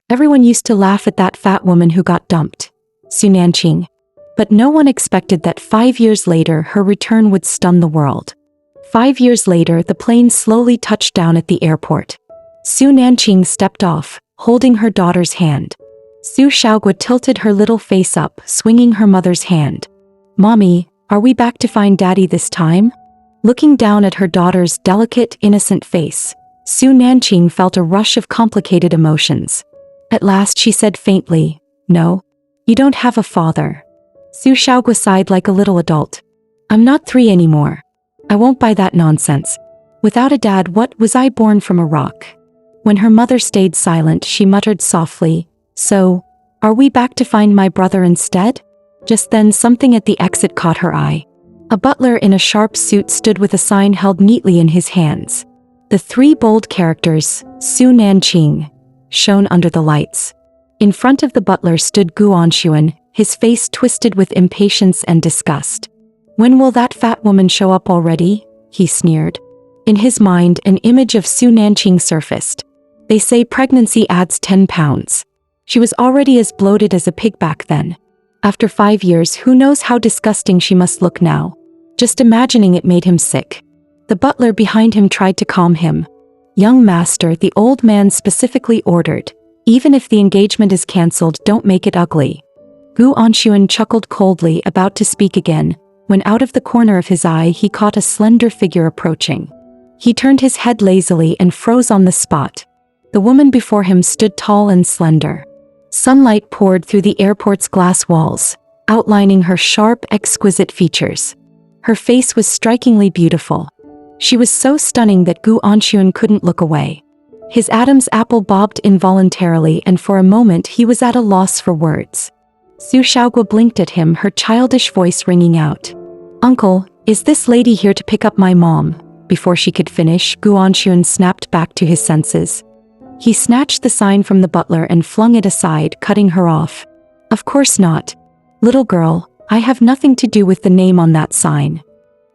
Everyone used to laugh at that fat woman who got dumped, Nanching. But no one expected that 5 years later her return would stun the world. 5 years later, the plane slowly touched down at the airport. Nanching stepped off, holding her daughter's hand. Su Xiaogua tilted her little face up, swinging her mother's hand. "Mommy, are we back to find Daddy this time?" Looking down at her daughter's delicate, innocent face, Nanching felt a rush of complicated emotions. At last she said faintly, "No, you don't have a father." Su Xiaogua sighed like a little adult. "I'm not 3 anymore. I won't buy that nonsense. Without a dad, what was I, born from a rock?" When her mother stayed silent, she muttered softly, "So, are we back to find my brother instead?" Just then something at the exit caught her eye. A butler in a sharp suit stood with a sign held neatly in his hands. The 3 bold characters, Su Nanching, shone under the lights. In front of the butler stood Guan, his face twisted with impatience and disgust. "When will that fat woman show up already?" he sneered. In his mind, an image of Su Nanching surfaced. They say pregnancy adds 10 pounds. She was already as bloated as a pig back then. After 5 years, who knows how disgusting she must look now. Just imagining it made him sick. The butler behind him tried to calm him. "Young master," the old man specifically ordered, "even if the engagement is cancelled, don't make it ugly." Guan chuckled coldly, about to speak again, when out of the corner of his eye he caught a slender figure approaching. He turned his head lazily and froze on the spot. The woman before him stood tall and slender. Sunlight poured through the airport's glass walls, outlining her sharp, exquisite features. Her face was strikingly beautiful. She was so stunning that Guan couldn't look away. His Adam's apple bobbed involuntarily, and for a moment he was at a loss for words. Su Xiaogua blinked at him, her childish voice ringing out. "Uncle, is this lady here to pick up my mom?" Before she could finish, Guan snapped back to his senses. He snatched the sign from the butler and flung it aside, cutting her off. "Of course not. Little girl, I have nothing to do with the name on that sign."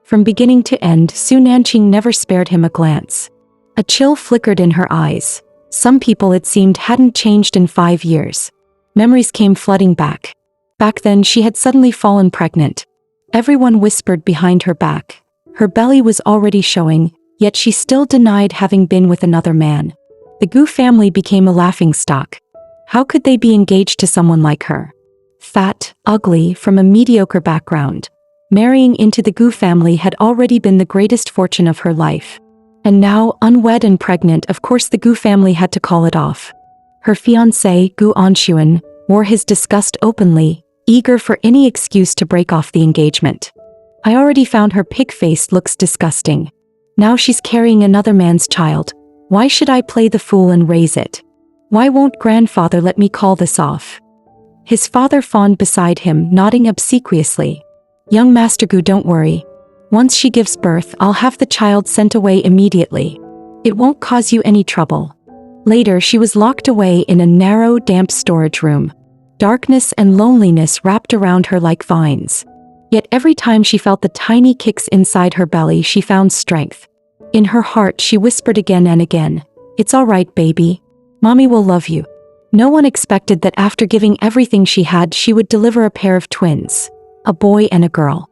From beginning to end, Su Nanching never spared him a glance. A chill flickered in her eyes. Some people, it seemed, hadn't changed in 5 years. Memories came flooding back. Back then she had suddenly fallen pregnant. Everyone whispered behind her back. Her belly was already showing, yet she still denied having been with another man. The Gu family became a laughingstock. How could they be engaged to someone like her? Fat, ugly, from a mediocre background. Marrying into the Gu family had already been the greatest fortune of her life. And now, unwed and pregnant, of course the Gu family had to call it off. Her fiancé, Guan, wore his disgust openly, eager for any excuse to break off the engagement. "I already found her pig-faced looks disgusting. Now she's carrying another man's child. Why should I play the fool and raise it? Why won't grandfather let me call this off?" His father fawned beside him, nodding obsequiously. "Young Master Gu, don't worry. Once she gives birth, I'll have the child sent away immediately. It won't cause you any trouble." Later, she was locked away in a narrow, damp storage room. Darkness and loneliness wrapped around her like vines. Yet every time she felt the tiny kicks inside her belly, she found strength. In her heart, she whispered again and again, "It's all right, baby. Mommy will love you." No one expected that after giving everything she had, she would deliver a pair of twins, a boy and a girl.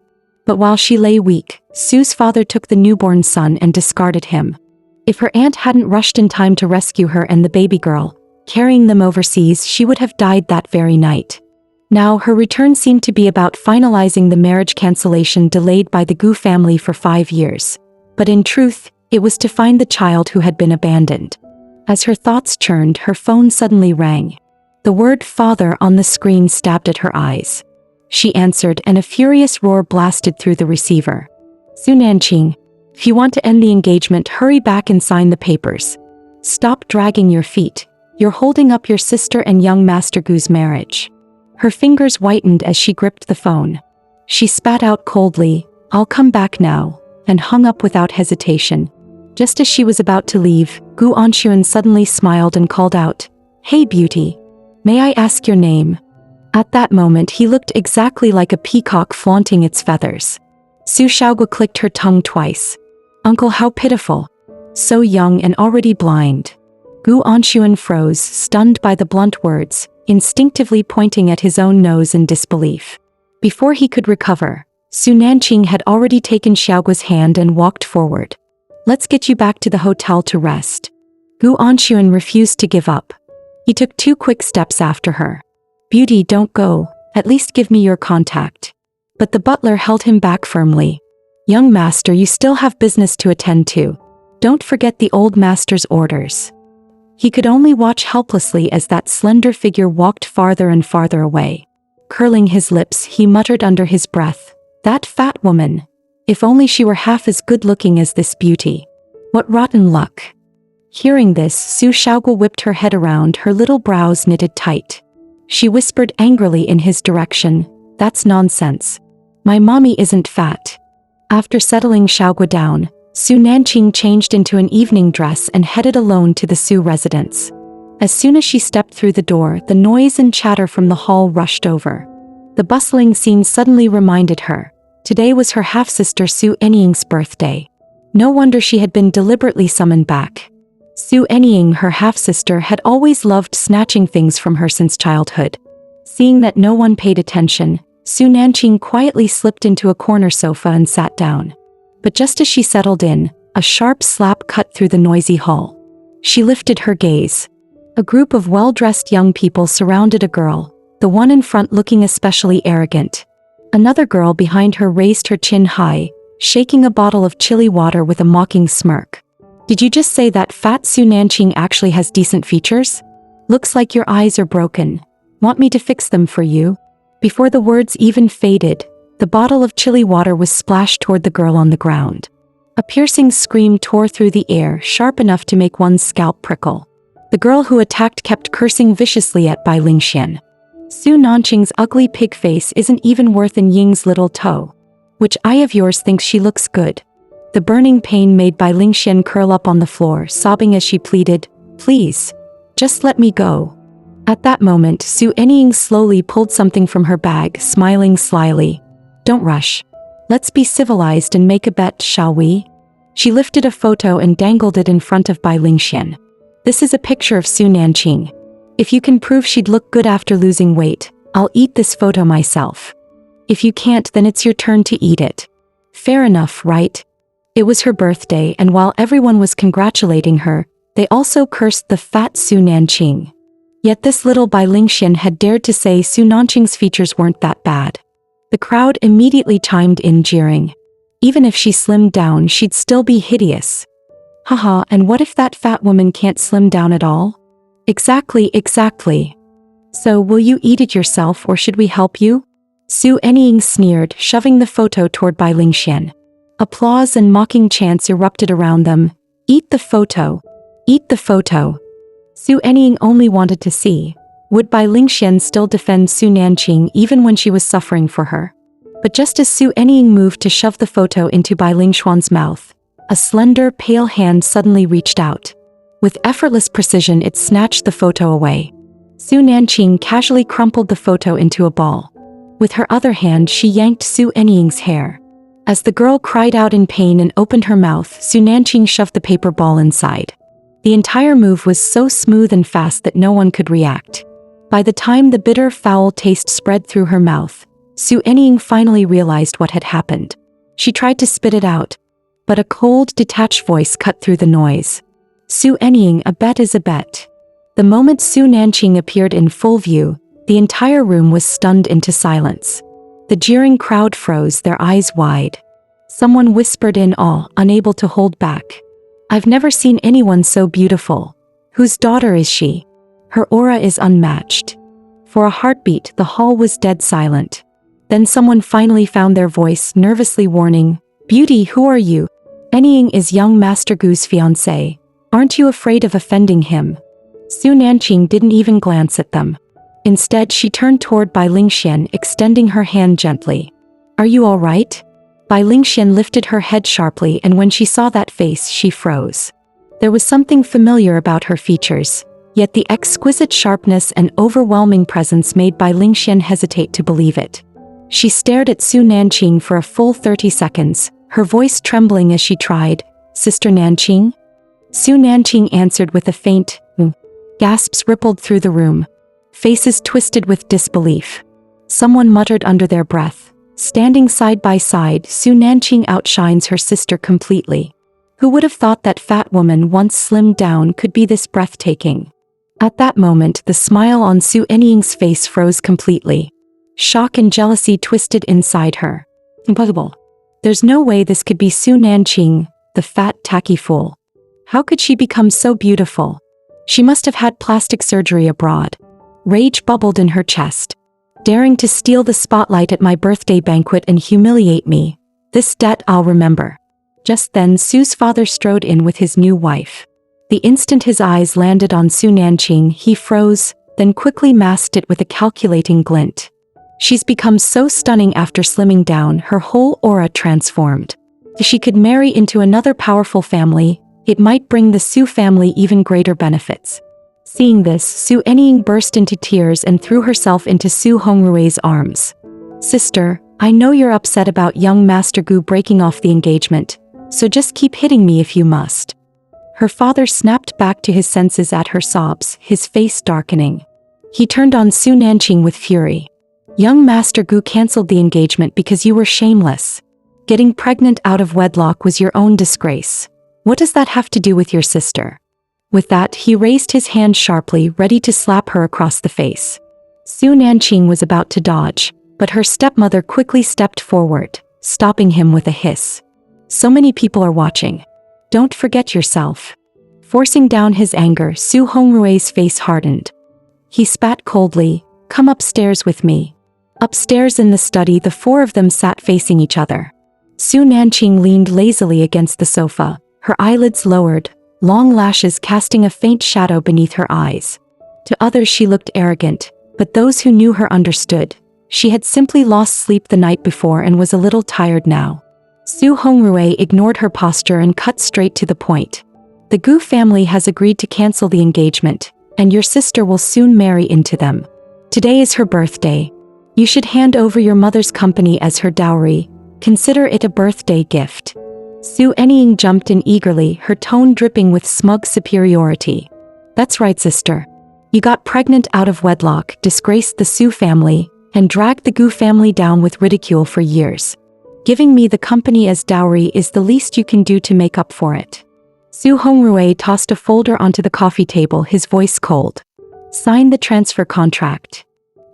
But while she lay weak, Sue's father took the newborn son and discarded him. If her aunt hadn't rushed in time to rescue her and the baby girl, carrying them overseas, she would have died that very night. Now her return seemed to be about finalizing the marriage cancellation delayed by the Gu family for 5 years. But in truth, it was to find the child who had been abandoned. As her thoughts churned, her phone suddenly rang. The word "father" on the screen stabbed at her eyes. She answered, and a furious roar blasted through the receiver. "Su Nanching, if you want to end the engagement, hurry back and sign the papers. Stop dragging your feet. You're holding up your sister and young Master Gu's marriage." Her fingers whitened as she gripped the phone. She spat out coldly, "I'll come back now," and hung up without hesitation. Just as she was about to leave, Guan suddenly smiled and called out, "Hey beauty, may I ask your name?" At that moment he looked exactly like a peacock flaunting its feathers. Su Xiaogua clicked her tongue twice. "Uncle, how pitiful. So young and already blind." Gu Anshuan froze, stunned by the blunt words, instinctively pointing at his own nose in disbelief. Before he could recover, Su Nanching had already taken Xiaoguo's hand and walked forward. Let's get you back to the hotel to rest. Gu Anshuan refused to give up. He took 2 quick steps after her. Beauty, don't go, at least give me your contact. But the butler held him back firmly. Young master, you still have business to attend to. Don't forget the old master's orders. He could only watch helplessly as that slender figure walked farther and farther away. Curling his lips, he muttered under his breath, "That fat woman. If only she were half as good-looking as this beauty. What rotten luck." Hearing this, Su Xiaoguo whipped her head around, her little brows knitted tight. She whispered angrily in his direction, "That's nonsense. My mommy isn't fat." After settling Xiaoguo down, Su Nanching changed into an evening dress and headed alone to the Su residence. As soon as she stepped through the door, the noise and chatter from the hall rushed over. The bustling scene suddenly reminded her. Today was her half-sister Suenying's birthday. No wonder she had been deliberately summoned back. Suenying, her half-sister, had always loved snatching things from her since childhood. Seeing that no one paid attention, Su Nanching quietly slipped into a corner sofa and sat down. But just as she settled in, a sharp slap cut through the noisy hall. She lifted her gaze. A group of well-dressed young people surrounded a girl, the one in front looking especially arrogant. Another girl behind her raised her chin high, shaking a bottle of chili water with a mocking smirk. "Did you just say that fat Su Nanching actually has decent features? Looks like your eyes are broken. Want me to fix them for you?" Before the words even faded, the bottle of chili water was splashed toward the girl on the ground. A piercing scream tore through the air, sharp enough to make one's scalp prickle. The girl who attacked kept cursing viciously at Bai Lingxian. "Su Nanching's ugly pig face isn't even worth an Ying's little toe. Which eye of yours thinks she looks good?" The burning pain made Bai Lingxian curl up on the floor, sobbing as she pleaded, "Please, just let me go." At that moment, Suenying slowly pulled something from her bag, smiling slyly. "Don't rush. Let's be civilized and make a bet, shall we?" She lifted a photo and dangled it in front of Bai Lingxian. "This is a picture of Su Nanching. If you can prove she'd look good after losing weight, I'll eat this photo myself. If you can't, then it's your turn to eat it. Fair enough, right?" It was her birthday, and while everyone was congratulating her, they also cursed the fat Su Nanching. Yet this little Bai Lingxian had dared to say Su Nanching's features weren't that bad. The crowd immediately chimed in, jeering. Even if she slimmed down, she'd still be hideous. Haha, and what if that fat woman can't slim down at all? Exactly. So will you eat it yourself, or should we help you? Suenying sneered, shoving the photo toward Bai Lingxian. Applause and mocking chants erupted around them. "Eat the photo. Eat the photo." Suenying only wanted to see, would Bai Lingxian still defend Su Nanching even when she was suffering for her? But just as Suenying moved to shove the photo into Bai Lingxian's mouth, a slender, pale hand suddenly reached out. With effortless precision, it snatched the photo away. Su Nanching casually crumpled the photo into a ball. With her other hand, she yanked Suenying's hair. As the girl cried out in pain and opened her mouth, Su Nanching shoved the paper ball inside. The entire move was so smooth and fast that no one could react. By the time the bitter, foul taste spread through her mouth, Suenying finally realized what had happened. She tried to spit it out, but a cold, detached voice cut through the noise. "Suenying, a bet is a bet." The moment Su Nanching appeared in full view, the entire room was stunned into silence. The jeering crowd froze, their eyes wide. Someone whispered in awe, unable to hold back. "I've never seen anyone so beautiful. Whose daughter is she? Her aura is unmatched." For a heartbeat, the hall was dead silent. Then someone finally found their voice, nervously warning, "Beauty, who are you?" "Suenying is young Master Gu's fiancé. Aren't you afraid of offending him?" Su Nanching didn't even glance at them. Instead, she turned toward Bai Lingxian, extending her hand gently. "Are you all right?" Bai Lingxian lifted her head sharply, and when she saw that face, she froze. There was something familiar about her features, yet the exquisite sharpness and overwhelming presence made Bai Lingxian hesitate to believe it. She stared at Su Nanching for a full 30 seconds, her voice trembling as she tried, "Sister Nanching?" Su Nanching answered with a faint, Gasps rippled through the room. Faces twisted with disbelief. Someone muttered under their breath. Standing side by side, Su Nanching outshines her sister completely. Who would have thought that fat woman once slimmed down could be this breathtaking? At that moment, the smile on Suenying's face froze completely. Shock and jealousy twisted inside her. Impossible. There's no way this could be Su Nanching, the fat, tacky fool. How could she become so beautiful? She must have had plastic surgery abroad. Rage bubbled in her chest. Daring to steal the spotlight at my birthday banquet and humiliate me. This debt I'll remember. Just then, Su's father strode in with his new wife. The instant his eyes landed on Su Nanching, he froze, then quickly masked it with a calculating glint. She's become so stunning after slimming down, her whole aura transformed. If she could marry into another powerful family, it might bring the Su family even greater benefits. Seeing this, Suenying burst into tears and threw herself into Su Hongrue's arms. Sister, I know you're upset about young Master Gu breaking off the engagement, so just keep hitting me if you must. Her father snapped back to his senses at her sobs, his face darkening. He turned on Su Nanching with fury. Young Master Gu cancelled the engagement because you were shameless. Getting pregnant out of wedlock was your own disgrace. What does that have to do with your sister? With that, he raised his hand sharply, ready to slap her across the face. Su Nanching was about to dodge, but her stepmother quickly stepped forward, stopping him with a hiss. So many people are watching. Don't forget yourself. Forcing down his anger, Su Hongrue's face hardened. He spat coldly, come upstairs with me. Upstairs in the study, the four of them sat facing each other. Su Nanching leaned lazily against the sofa, her eyelids lowered, long lashes casting a faint shadow beneath her eyes. To others she looked arrogant, but those who knew her understood. She had simply lost sleep the night before and was a little tired now. Su Hongrue ignored her posture and cut straight to the point. The Gu family has agreed to cancel the engagement, and your sister will soon marry into them. Today is her birthday. You should hand over your mother's company as her dowry. Consider it a birthday gift. Suenying jumped in eagerly, her tone dripping with smug superiority. That's right, sister. You got pregnant out of wedlock, disgraced the Su family, and dragged the Gu family down with ridicule for years. Giving me the company as dowry is the least you can do to make up for it. Su Hongrue tossed a folder onto the coffee table, his voice cold. Sign the transfer contract.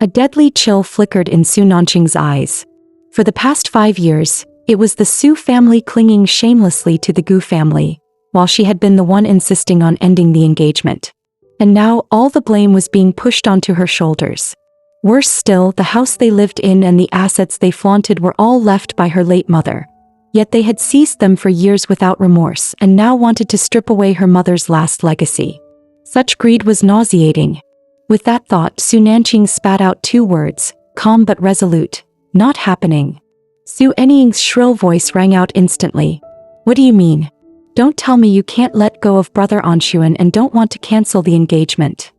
A deadly chill flickered in Su Nanching's eyes. For the past 5 years, it was the Su family clinging shamelessly to the Gu family, while she had been the one insisting on ending the engagement. And now all the blame was being pushed onto her shoulders. Worse still, the house they lived in and the assets they flaunted were all left by her late mother. Yet they had seized them for years without remorse and now wanted to strip away her mother's last legacy. Such greed was nauseating. With that thought, Su Nanching spat out 2 words, calm but resolute. Not happening. Suenying's shrill voice rang out instantly. What do you mean? Don't tell me you can't let go of brother Anshuan and don't want to cancel the engagement.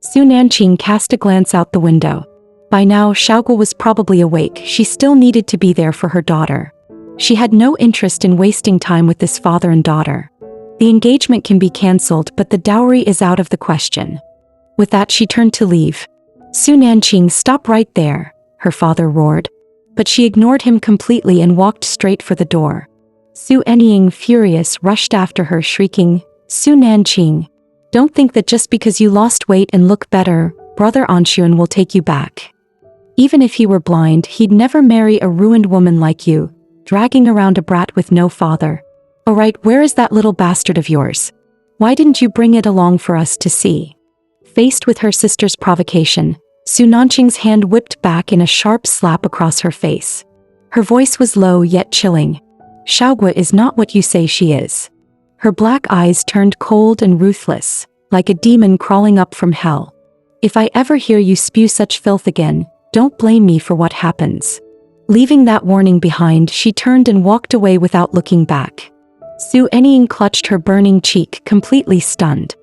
Su Nanching cast a glance out the window. By now, Xiaogu was probably awake. She still needed to be there for her daughter. She had no interest in wasting time with this father and daughter. The engagement can be cancelled, but the dowry is out of the question. With that, she turned to leave. Su Nanching, stop right there, her father roared. But she ignored him completely and walked straight for the door. Suenying, furious, rushed after her, shrieking, Su Nanching, don't think that just because you lost weight and look better, brother Anshuan will take you back. Even if he were blind, he'd never marry a ruined woman like you, dragging around a brat with no father. Alright, where is that little bastard of yours? Why didn't you bring it along for us to see? Faced with her sister's provocation, Su Nanching's hand whipped back in a sharp slap across her face. Her voice was low yet chilling. Xiaogu is not what you say she is. Her black eyes turned cold and ruthless, like a demon crawling up from hell. If I ever hear you spew such filth again, don't blame me for what happens. Leaving that warning behind, she turned and walked away without looking back. Suenying clutched her burning cheek, completely stunned.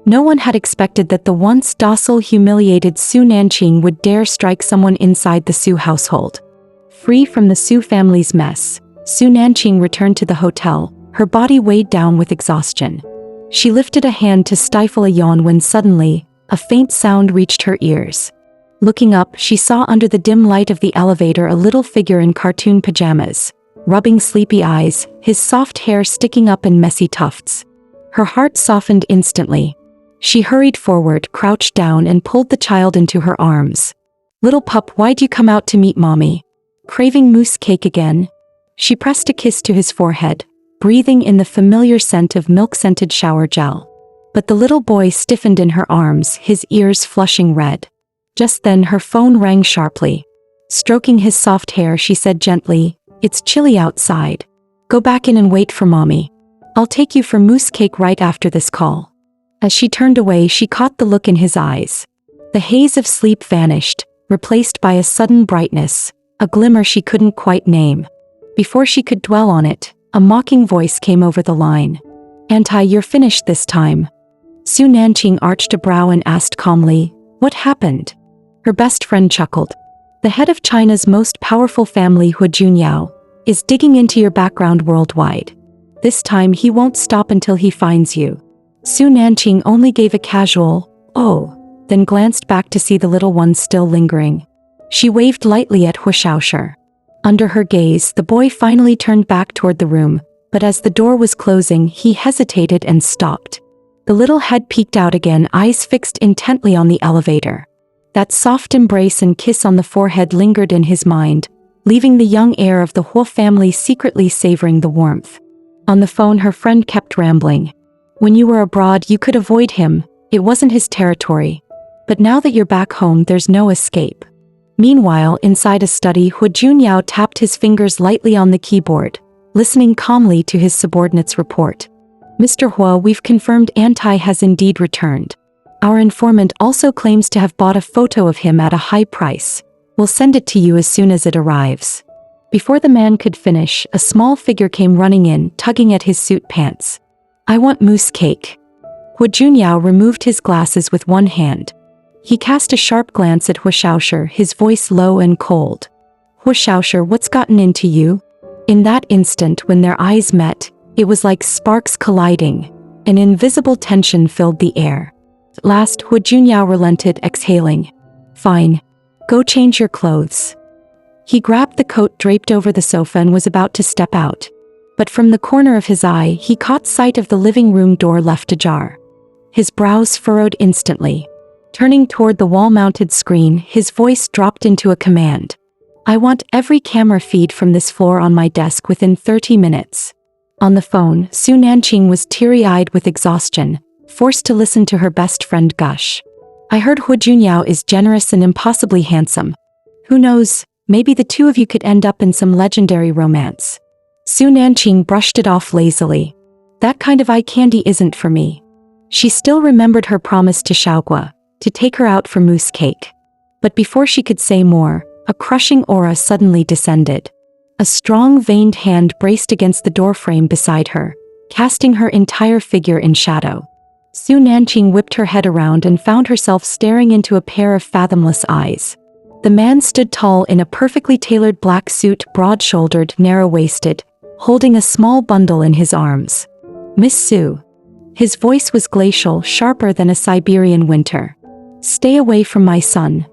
No one had expected that the once docile, humiliated Su Nanching would dare strike someone inside the Su household. Free from the Su family's mess, Su Nanching returned to the hotel, her body weighed down with exhaustion. She lifted a hand to stifle a yawn when suddenly, A faint sound reached her ears. Looking up, she saw under the dim light of the elevator a little figure in cartoon pajamas, rubbing sleepy eyes, his soft hair sticking up in messy tufts. Her heart softened instantly. She hurried forward, crouched down, and pulled the child into her arms. "Little pup, why'd you come out to meet mommy? Craving mousse cake again?" She pressed a kiss to his forehead, breathing in the familiar scent of milk-scented shower gel. But the little boy stiffened in her arms, his ears flushing red. Just then her phone rang sharply. Stroking his soft hair, she said gently, "It's chilly outside. Go back in and wait for mommy. I'll take you for mousse cake right after this call." As she turned away, she caught the look in his eyes. The haze of sleep vanished, replaced by a sudden brightness, a glimmer she couldn't quite name. Before she could dwell on it, a mocking voice came over the line. "Auntie, you're finished this time." Nanching arched a brow and asked calmly, "What happened?" Her best friend chuckled. "The head of China's most powerful family, Hu Junyao, is digging into your background worldwide. This time he won't stop until he finds you." Nanching only gave a casual, "Oh," then glanced back to see the little one still lingering. She waved lightly at Hu Shaoshi. Under her gaze, the boy finally turned back toward the room, but as the door was closing, he hesitated and stopped. The little head peeked out again, eyes fixed intently on the elevator. That soft embrace and kiss on the forehead lingered in his mind, leaving the young heir of the Hu family secretly savoring the warmth. On the phone, her friend kept rambling. "When you were abroad, you could avoid him. It wasn't his territory. But now that you're back home, there's no escape." Meanwhile, inside a study, Hu Junyao tapped his fingers lightly on the keyboard, listening calmly to his subordinate's report. "Mr. Hua, we've confirmed Auntie has indeed returned. Our informant also claims to have bought a photo of him at a high price. We'll send it to you as soon as it arrives." Before the man could finish, a small figure came running in, tugging at his suit pants. "I want mousse cake." Hu Junyao removed his glasses with one hand. He cast a sharp glance at Hu Shaoshi, his voice low and cold. "Hu Shaoshi, what's gotten into you?" In that instant, when their eyes met, it was like sparks colliding. An invisible tension filled the air. At last, Hu Junyao relented, exhaling. "Fine. Go change your clothes." He grabbed the coat draped over the sofa and was about to step out. But from the corner of his eye, he caught sight of the living room door left ajar. His brows furrowed instantly. Turning toward the wall-mounted screen, his voice dropped into a command. "I want every camera feed from this floor on my desk within 30 minutes. On the phone, Nanching was teary-eyed with exhaustion, forced to listen to her best friend gush. "I heard Hu Junyao is generous and impossibly handsome. Who knows, maybe the two of you could end up in some legendary romance." Nanching brushed it off lazily. "That kind of eye candy isn't for me." She still remembered her promise to Xiaogua, to take her out for mousse cake. But before she could say more, a crushing aura suddenly descended. A strong, veined hand braced against the doorframe beside her, casting her entire figure in shadow. Nanching whipped her head around and found herself staring into a pair of fathomless eyes. The man stood tall in a perfectly tailored black suit, broad-shouldered, narrow-waisted, holding a small bundle in his arms. "Miss Su." His voice was glacial, sharper than a Siberian winter. "Stay away from my son."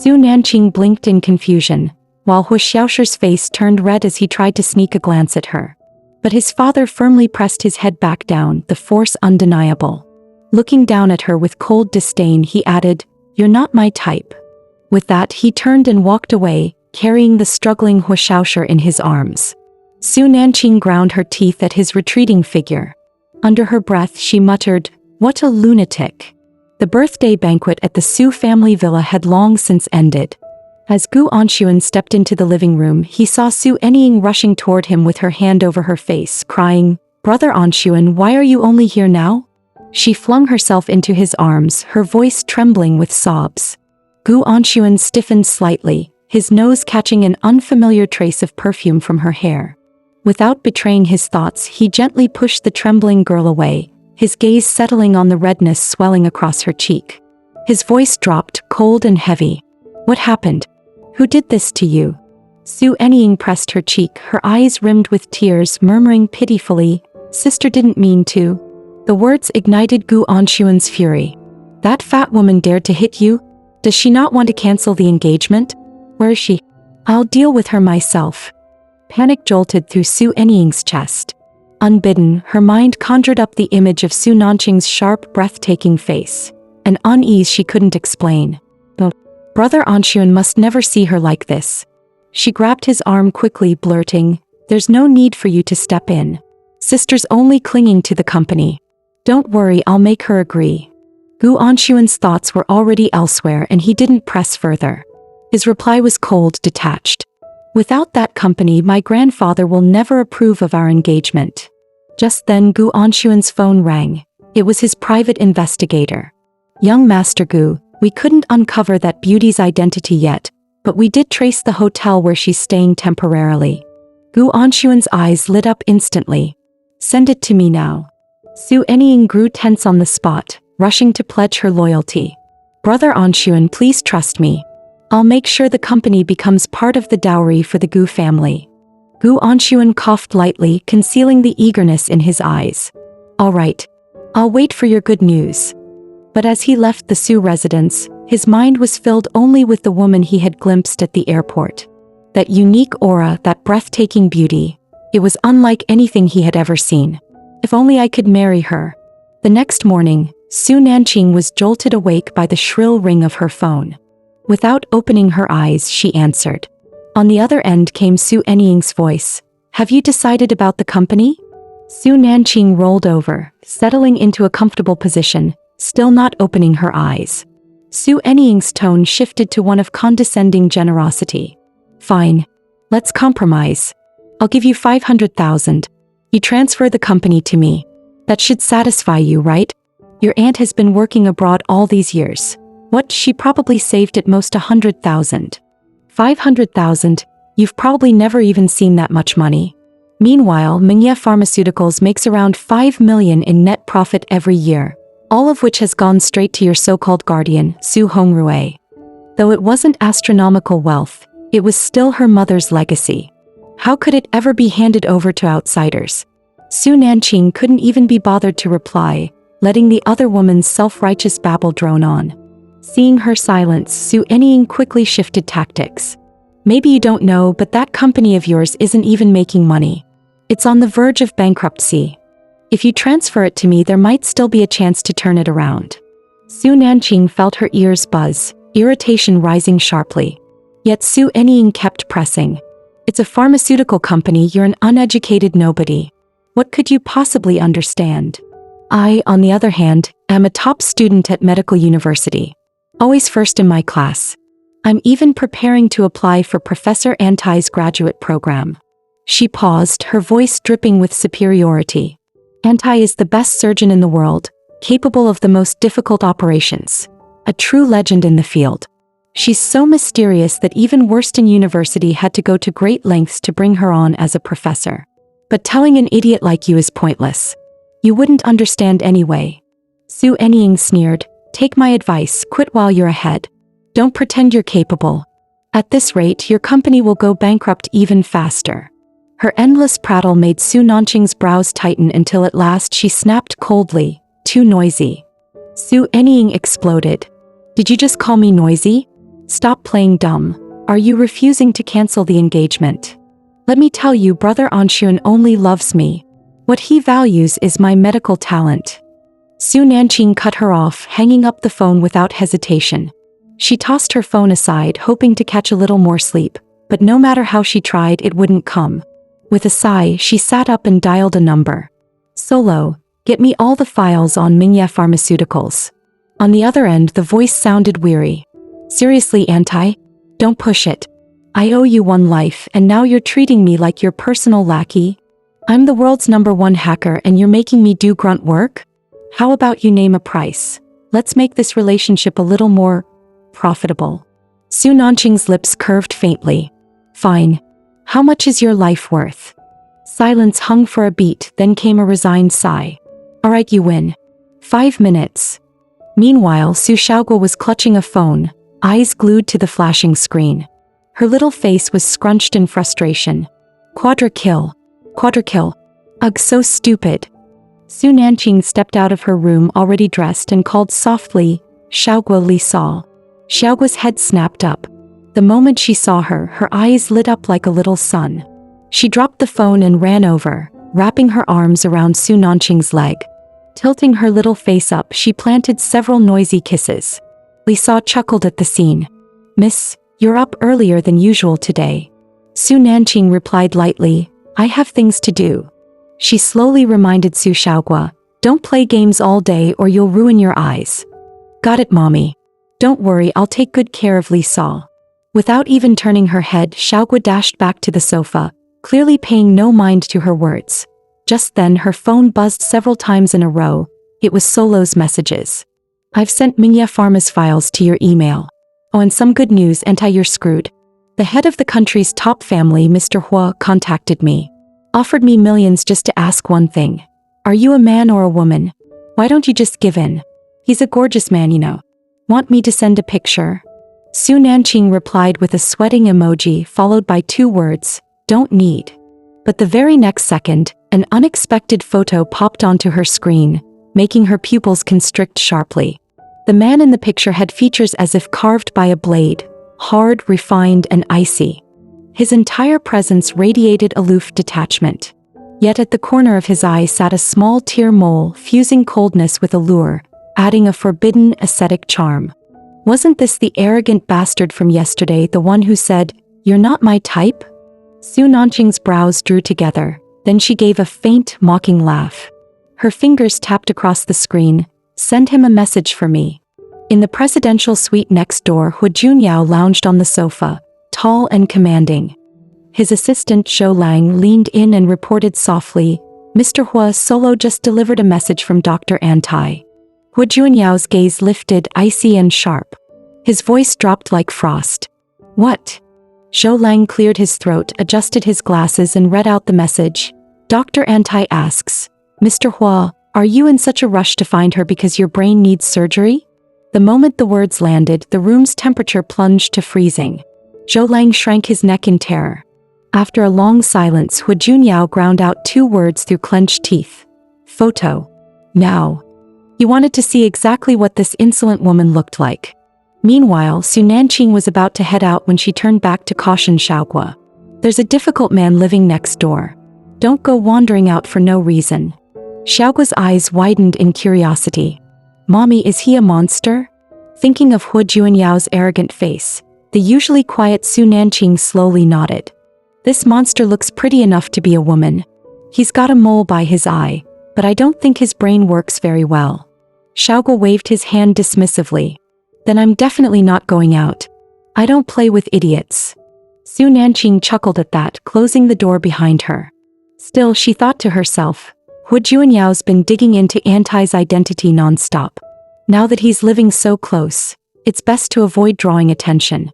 Nanching blinked in confusion, while Hu Xiaoshi's face turned red as he tried to sneak a glance at her. But his father firmly pressed his head back down, the force undeniable. Looking down at her with cold disdain, he added, "You're not my type." With that, he turned and walked away, carrying the struggling Hu Xiaoshi in his arms. Nanching ground her teeth at his retreating figure. Under her breath, she muttered, "What a lunatic." The birthday banquet at the Su family villa had long since ended. As Gu Anshuan stepped into the living room, he saw Suenying rushing toward him with her hand over her face, crying, "Brother Anshuan, why are you only here now?" She flung herself into his arms, her voice trembling with sobs. Gu Anshuan stiffened slightly, his nose catching an unfamiliar trace of perfume from her hair. Without betraying his thoughts, he gently pushed the trembling girl away, his gaze settling on the redness swelling across her cheek. His voice dropped, cold and heavy. "What happened? Who did this to you?" Suenying pressed her cheek, her eyes rimmed with tears, murmuring pitifully, "Sister didn't mean to." The words ignited Gu Anshuan's fury. That fat woman dared to hit you? Does she not want to cancel the engagement? Where is she? I'll deal with her myself. Panic jolted through Suenying's chest. Unbidden, her mind conjured up the image of Su Nanching's sharp, breathtaking face. An unease she couldn't explain. Brother Anxuan must never see her like this. She grabbed his arm quickly, blurting, "There's no need for you to step in. Sister's only clinging to the company. Don't worry, I'll make her agree." Gu Anxuan's thoughts were already elsewhere and he didn't press further. His reply was cold, detached. "Without that company, my grandfather will never approve of our engagement." Just then Gu Anxuan's phone rang. It was his private investigator. "Young Master Gu, we couldn't uncover that beauty's identity yet, but we did trace the hotel where she's staying temporarily." Gu Anxuan's eyes lit up instantly. "Send it to me now." Suenying grew tense on the spot, rushing to pledge her loyalty. "Brother Anxuan, please trust me. I'll make sure the company becomes part of the dowry for the Gu family." Gu Anxuan coughed lightly, concealing the eagerness in his eyes. "All right. I'll wait for your good news." But as he left the Su residence, his mind was filled only with the woman he had glimpsed at the airport. That unique aura, that breathtaking beauty. It was unlike anything he had ever seen. If only I could marry her. The next morning, Su Nanching was jolted awake by the shrill ring of her phone. Without opening her eyes, she answered. On the other end came Suenying's voice. "Have you decided about the company?" Su Nanching rolled over, settling into a comfortable position, still not opening her eyes. Suenying's tone shifted to one of condescending generosity. "Fine. Let's compromise. I'll give you 500,000. You transfer the company to me. That should satisfy you, right? Your aunt has been working abroad all these years. What, she probably saved at most 100,000. 500,000, you've probably never even seen that much money. Meanwhile, Manhwa Pharmaceuticals makes around 5 million in net profit every year, all of which has gone straight to your so-called guardian, Su Hongrue. Though it wasn't astronomical wealth, it was still her mother's legacy. How could it ever be handed over to outsiders?" Su Nanching couldn't even be bothered to reply, letting the other woman's self-righteous babble drone on. Seeing her silence, Suenying quickly shifted tactics. "Maybe you don't know, but that company of yours isn't even making money. It's on the verge of bankruptcy. If you transfer it to me, there might still be a chance to turn it around." Su Nanching felt her ears buzz, irritation rising sharply. Yet Suenying kept pressing. "It's a pharmaceutical company, you're an uneducated nobody. What could you possibly understand? I, on the other hand, am a top student at medical university. Always first in my class. I'm even preparing to apply for Professor Antai's graduate program." She paused, her voice dripping with superiority. "Antai is the best surgeon in the world, capable of the most difficult operations. A true legend in the field. She's so mysterious that even Worston University had to go to great lengths to bring her on as a professor. But telling an idiot like you is pointless. You wouldn't understand anyway." Suenying sneered. "Take my advice, quit while you're ahead. Don't pretend you're capable. At this rate, your company will go bankrupt even faster." Her endless prattle made Su Nanching's brows tighten until at last she snapped coldly, "Too noisy." Suenying exploded. "Did you just call me noisy? Stop playing dumb. Are you refusing to cancel the engagement? Let me tell you, Brother Anxuan only loves me. What he values is my medical talent." Su Nanching cut her off, hanging up the phone without hesitation. She tossed her phone aside, hoping to catch a little more sleep, but no matter how she tried, it wouldn't come. With a sigh, she sat up and dialed a number. "Solo, get me all the files on Manhwa Pharmaceuticals." On the other end, the voice sounded weary. "Seriously, Antai? Don't push it. I owe you one life, and now you're treating me like your personal lackey? I'm the world's #1 hacker and you're making me do grunt work? How about you name a price? Let's make this relationship a little more profitable." Su Nanching's lips curved faintly. "Fine. How much is your life worth?" Silence hung for a beat, then came a resigned sigh. "All right, you win. 5 minutes." Meanwhile, Su Shaoguo was clutching a phone, eyes glued to the flashing screen. Her little face was scrunched in frustration. Quadra-kill. Quadra-kill. Ugh, so stupid. Su Nanching stepped out of her room already dressed and called softly, Xiaoguo Li saw. Xiaoguo's head snapped up. The moment she saw her, her eyes lit up like a little sun. She dropped the phone and ran over, wrapping her arms around Su Nanching's leg. Tilting her little face up, she planted several noisy kisses. Li Sa chuckled at the scene. "Miss, you're up earlier than usual today." Su Nanching replied lightly, "I have things to do." She slowly reminded Su Xiaoguo, "Don't play games all day or you'll ruin your eyes." "Got it, mommy. Don't worry, I'll take good care of Li Sa." Without even turning her head, Xiaoguo dashed back to the sofa, clearly paying no mind to her words. Just then her phone buzzed several times in a row. It was Solo's messages. "I've sent Manhwa Pharma's files to your email. Oh, and some good news, you're screwed. The head of the country's top family, Mr. Hua, contacted me. Offered me millions just to ask one thing. Are you a man or a woman? Why don't you just give in? He's a gorgeous man, you know. Want me to send a picture?" Su Nanching replied with a sweating emoji followed by 2 words, "Don't need." But the very next second, an unexpected photo popped onto her screen, making her pupils constrict sharply. The man in the picture had features as if carved by a blade, hard, refined, and icy. His entire presence radiated aloof detachment. Yet at the corner of his eye sat a small tear mole, fusing coldness with allure, adding a forbidden, ascetic charm. Wasn't this the arrogant bastard from yesterday, the one who said, "You're not my type"? Su Nanching's brows drew together, then she gave a faint, mocking laugh. Her fingers tapped across the screen. "Send him a message for me." In the presidential suite next door, Hu Junyao lounged on the sofa, tall and commanding. His assistant Zhou Lang leaned in and reported softly, "Mr. Hua, Solo just delivered a message from Dr. Antai." Hu Junyao's gaze lifted, icy and sharp. His voice dropped like frost. "What?" Zhou Lang cleared his throat, adjusted his glasses and read out the message. "Dr. Antai asks, Mr. Hua, are you in such a rush to find her because your brain needs surgery?" The moment the words landed, the room's temperature plunged to freezing. Zhou Lang shrank his neck in terror. After a long silence, Hu Junyao ground out 2 words through clenched teeth. "Photo. Now." He wanted to see exactly what this insolent woman looked like. Meanwhile, Su Nanching was about to head out when she turned back to caution Xiaoguo. "There's a difficult man living next door. Don't go wandering out for no reason." Xiaoguo's eyes widened in curiosity. "Mommy, is he a monster?" Thinking of Hu Junyao's arrogant face, the usually quiet Su Nanching slowly nodded. "This monster looks pretty enough to be a woman. He's got a mole by his eye, but I don't think his brain works very well." Xiaoguo waved his hand dismissively. "Then I'm definitely not going out. I don't play with idiots." Su Nanching chuckled at that, closing the door behind her. Still, she thought to herself, Hu Junyao's been digging into Antai's identity non-stop. Now that he's living so close, it's best to avoid drawing attention.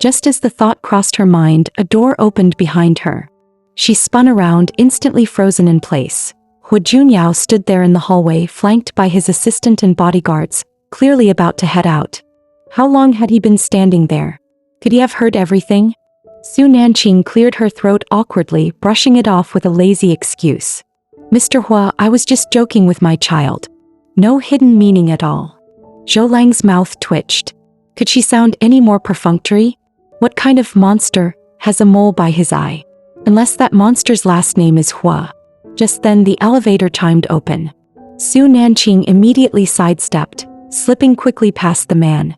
Just as the thought crossed her mind, a door opened behind her. She spun around, instantly frozen in place. Hu Junyao stood there in the hallway, flanked by his assistant and bodyguards, clearly about to head out. How long had he been standing there? Could he have heard everything? Su Nanching cleared her throat awkwardly, brushing it off with a lazy excuse. "Mr. Hua, I was just joking with my child. No hidden meaning at all." Zhou Lang's mouth twitched. Could she sound any more perfunctory? What kind of monster has a mole by his eye? Unless that monster's last name is Hua. Just then the elevator chimed open. Su Nanching immediately sidestepped, slipping quickly past the man.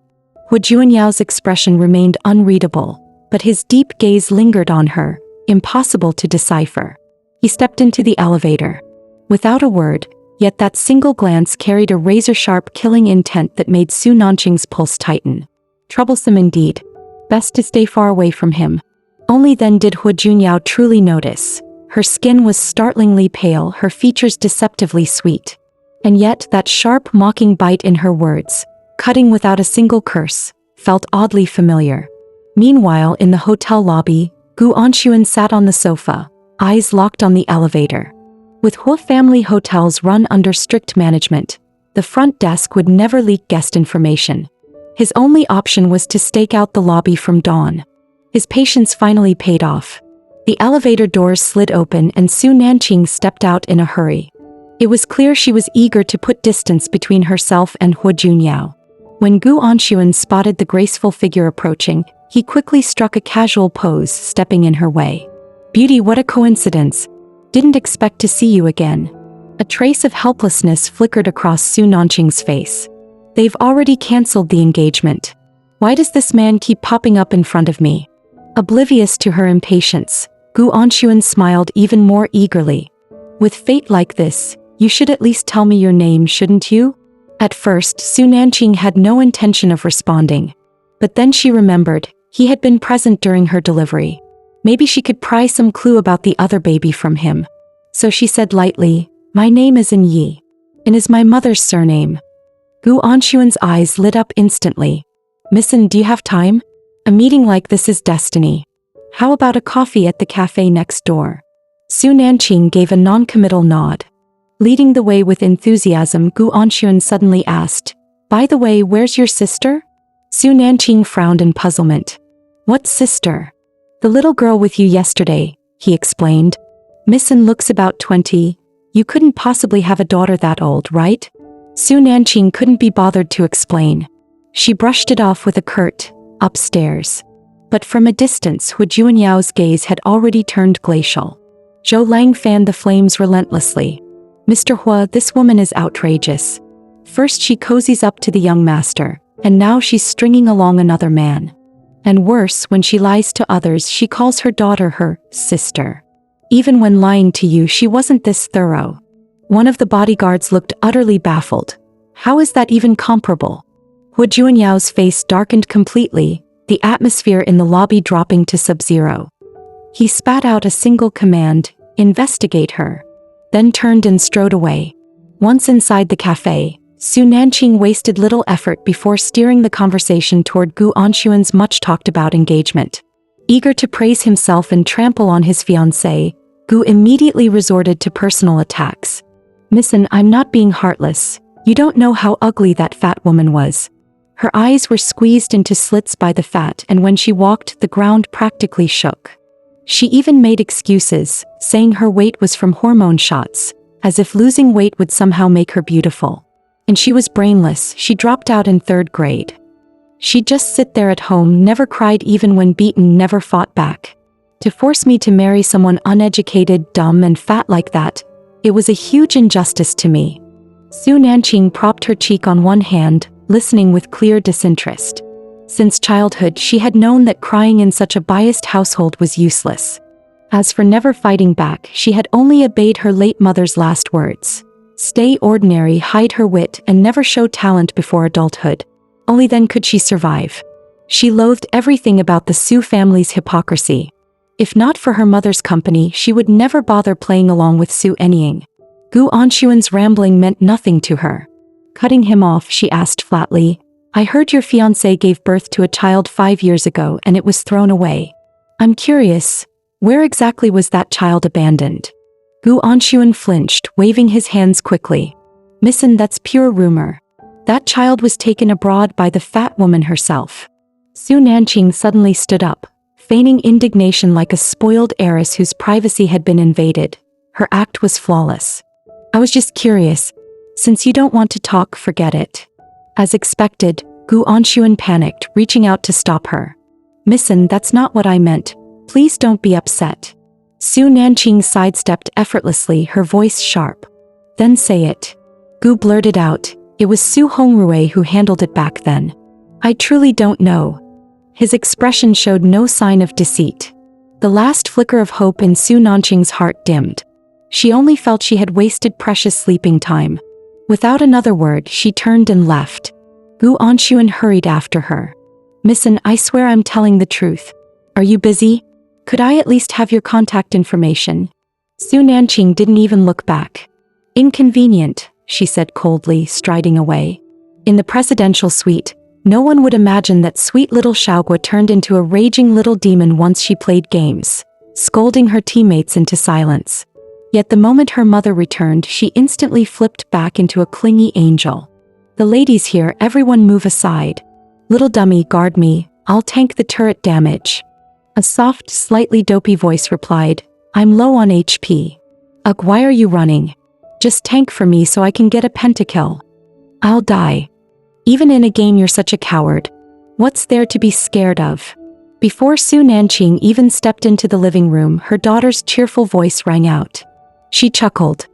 Hu Junyao's expression remained unreadable, but his deep gaze lingered on her, impossible to decipher. He stepped into the elevator. Without a word, yet that single glance carried a razor-sharp killing intent that made Su Nanching's pulse tighten. Troublesome indeed. Best to stay far away from him. Only then did Hu Junyao truly notice. Her skin was startlingly pale, her features deceptively sweet. And yet that sharp, mocking bite in her words, cutting without a single curse, felt oddly familiar. Meanwhile, in the hotel lobby, Guan sat on the sofa, eyes locked on the elevator. With Hua family hotels run under strict management, the front desk would never leak guest information. His only option was to stake out the lobby from dawn. His patience finally paid off. The elevator doors slid open and Su Nanching stepped out in a hurry. It was clear she was eager to put distance between herself and Hu Junyao. When Gu Anxuan spotted the graceful figure approaching, he quickly struck a casual pose, stepping in her way. Beauty, what a coincidence. Didn't expect to see you again. A trace of helplessness flickered across Su Nanching's face. They've already cancelled the engagement. Why does this man keep popping up in front of me? Oblivious to her impatience, Gu Anxuan smiled even more eagerly. With fate like this, you should at least tell me your name, shouldn't you? At first, Su Nanching had no intention of responding. But then she remembered, he had been present during her delivery. Maybe she could pry some clue about the other baby from him. So she said lightly, my name is Yi. And is my mother's surname. Gu Anxuan's eyes lit up instantly. Missin, do you have time? A meeting like this is destiny. How about a coffee at the cafe next door? Su Nanching gave a non-committal nod. Leading the way with enthusiasm, Gu Anxuan suddenly asked, by the way, where's your sister? Su Nanching frowned in puzzlement. What sister? The little girl with you yesterday, he explained. Missin looks about 20. You couldn't possibly have a daughter that old, right? Su Nanching couldn't be bothered to explain. She brushed it off with a curt, upstairs. But from a distance, Hu Junyao's gaze had already turned glacial. Zhou Lang fanned the flames relentlessly. Mr. Hua, this woman is outrageous. First she cozies up to the young master, and now she's stringing along another man. And worse, when she lies to others, she calls her daughter her sister. Even when lying to you, she wasn't this thorough. One of the bodyguards looked utterly baffled. How is that even comparable? Hu Junyao's face darkened completely, the atmosphere in the lobby dropping to sub-zero. He spat out a single command, investigate her. Then turned and strode away. Once inside the cafe, Su Nanching wasted little effort before steering the conversation toward Gu Anxuan's much-talked-about engagement. Eager to praise himself and trample on his fiancée, Gu immediately resorted to personal attacks. Missin, I'm not being heartless. You don't know how ugly that fat woman was. Her eyes were squeezed into slits by the fat, and when she walked, the ground practically shook. She even made excuses, saying her weight was from hormone shots, as if losing weight would somehow make her beautiful. And she was brainless, she dropped out in 3rd grade. She'd just sit there at home, never cried even when beaten, never fought back. To force me to marry someone uneducated, dumb and fat like that, it was a huge injustice to me. Su Nanching propped her cheek on one hand, listening with clear disinterest. Since childhood, she had known that crying in such a biased household was useless. As for never fighting back, she had only obeyed her late mother's last words. Stay ordinary, hide her wit, and never show talent before adulthood. Only then could she survive. She loathed everything about the Su family's hypocrisy. If not for her mother's company, she would never bother playing along with Suenying. Gu Anxuan's rambling meant nothing to her. Cutting him off, she asked flatly, I heard your fiancé gave birth to a child 5 years ago and it was thrown away. I'm curious, where exactly was that child abandoned? Gu Anxuan flinched, waving his hands quickly. Missin, that's pure rumor. That child was taken abroad by the fat woman herself. Su Nanching suddenly stood up, feigning indignation like a spoiled heiress whose privacy had been invaded. Her act was flawless. I was just curious. Since you don't want to talk, forget it. As expected, Gu Anxuan panicked, reaching out to stop her. Missin, that's not what I meant. Please don't be upset. Su Nanching sidestepped effortlessly, her voice sharp. Then say it. Gu blurted out. It was Su Hongrui who handled it back then. I truly don't know. His expression showed no sign of deceit. The last flicker of hope in Su Nanching's heart dimmed. She only felt she had wasted precious sleeping time. Without another word, she turned and left. Gu Anxuan hurried after her. Missin, I swear I'm telling the truth. Are you busy? Could I at least have your contact information? Su Nanching didn't even look back. Inconvenient, she said coldly, striding away. In the presidential suite, no one would imagine that sweet little Xiaogua turned into a raging little demon once she played games, scolding her teammates into silence. Yet the moment her mother returned, she instantly flipped back into a clingy angel. The ladies here, everyone move aside. Little dummy, guard me, I'll tank the turret damage. A soft, slightly dopey voice replied, I'm low on HP. Ugh, why are you running? Just tank for me so I can get a pentakill. I'll die. Even in a game you're such a coward. What's there to be scared of? Before Nanching even stepped into the living room, her daughter's cheerful voice rang out. She chuckled.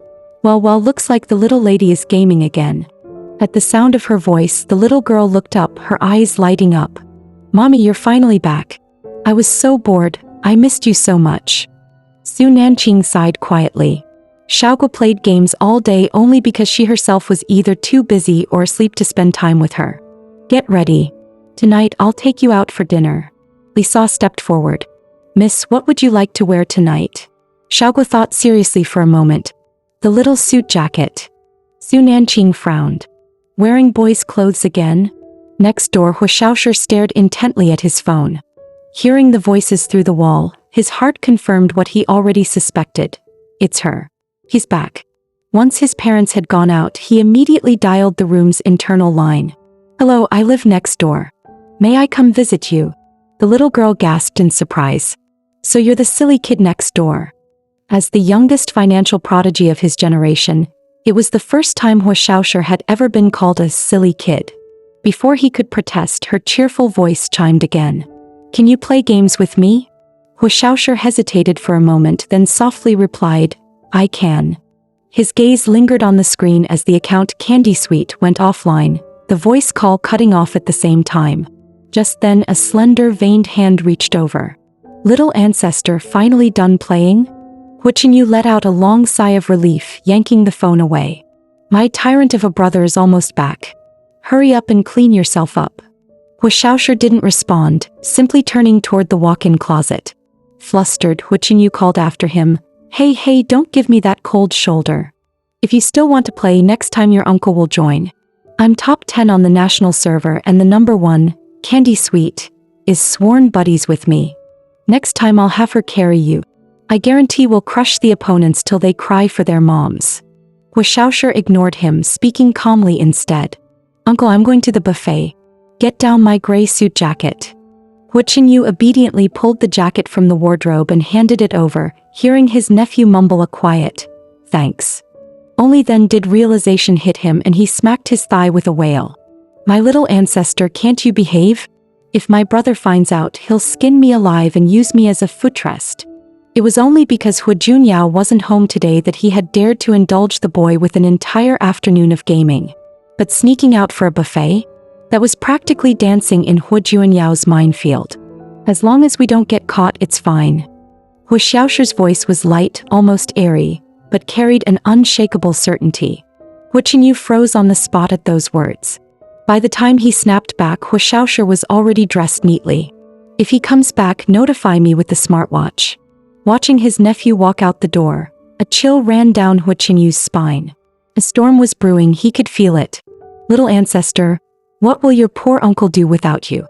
Well, looks like the little lady is gaming again. At the sound of her voice, the little girl looked up, her eyes lighting up. Mommy, you're finally back. I was so bored, I missed you so much. Nanching sighed quietly. Xiaogu played games all day only because she herself was either too busy or asleep to spend time with her. Get ready. Tonight I'll take you out for dinner. Lisa stepped forward. Miss, what would you like to wear tonight? Xiaogu thought seriously for a moment. The little suit jacket. Nanching frowned. Wearing boys' clothes again? Next door, Hu Xiaoshu stared intently at his phone. Hearing the voices through the wall, his heart confirmed what he already suspected. It's her. He's back. Once his parents had gone out, he immediately dialed the room's internal line. Hello, I live next door. May I come visit you? The little girl gasped in surprise. So you're the silly kid next door. As the youngest financial prodigy of his generation, it was the first time Hu Xiaoshu had ever been called a silly kid. Before he could protest, her cheerful voice chimed again. Can you play games with me? Hu Xiaoshu hesitated for a moment, then softly replied, I can. His gaze lingered on the screen as the account Candy Sweet went offline, the voice call cutting off at the same time. Just then a slender, veined hand reached over. Little ancestor, finally done playing? Hu Junyao let out a long sigh of relief, yanking the phone away. My tyrant of a brother is almost back. Hurry up and clean yourself up. Hu Xiaoshu didn't respond, simply turning toward the walk-in closet. Flustered, Hu Junyao called after him, Hey, don't give me that cold shoulder. If you still want to play, next time your uncle will join. I'm top 10 on the national server and the number 1, Candy Sweet, is sworn buddies with me. Next time I'll have her carry you. I guarantee we'll crush the opponents till they cry for their moms. Hu Xiaoshu ignored him, speaking calmly instead. Uncle, I'm going to the buffet. Get down my gray suit jacket. Hu Junyao obediently pulled the jacket from the wardrobe and handed it over, hearing his nephew mumble a quiet, thanks. Only then did realization hit him and he smacked his thigh with a wail. My little ancestor, can't you behave? If my brother finds out, he'll skin me alive and use me as a footrest. It was only because Hu Junyao wasn't home today that he had dared to indulge the boy with an entire afternoon of gaming. But sneaking out for a buffet? That was practically dancing in Hu Junyao's minefield. As long as we don't get caught, it's fine. Hu Xiaoshu's voice was light, almost airy, but carried an unshakable certainty. Hu Junyao froze on the spot at those words. By the time he snapped back, Hu Xiaoshu was already dressed neatly. If he comes back, notify me with the smartwatch. Watching his nephew walk out the door, a chill ran down Hu Junyao's spine. A storm was brewing, he could feel it. Little ancestor, what will your poor uncle do without you?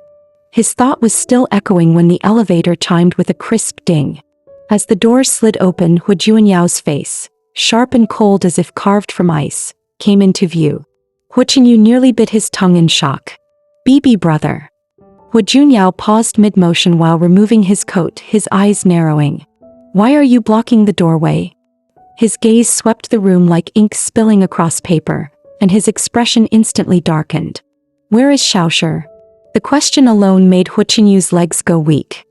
His thought was still echoing when the elevator chimed with a crisp ding. As the door slid open, Hu Junyao's face, sharp and cold as if carved from ice, came into view. Hu Junyao nearly bit his tongue in shock. BB brother. Hu Junyao paused mid-motion while removing his coat, his eyes narrowing. Why are you blocking the doorway? His gaze swept the room like ink spilling across paper, and his expression instantly darkened. Where is Xiaoshu? The question alone made Hu Junyao's legs go weak.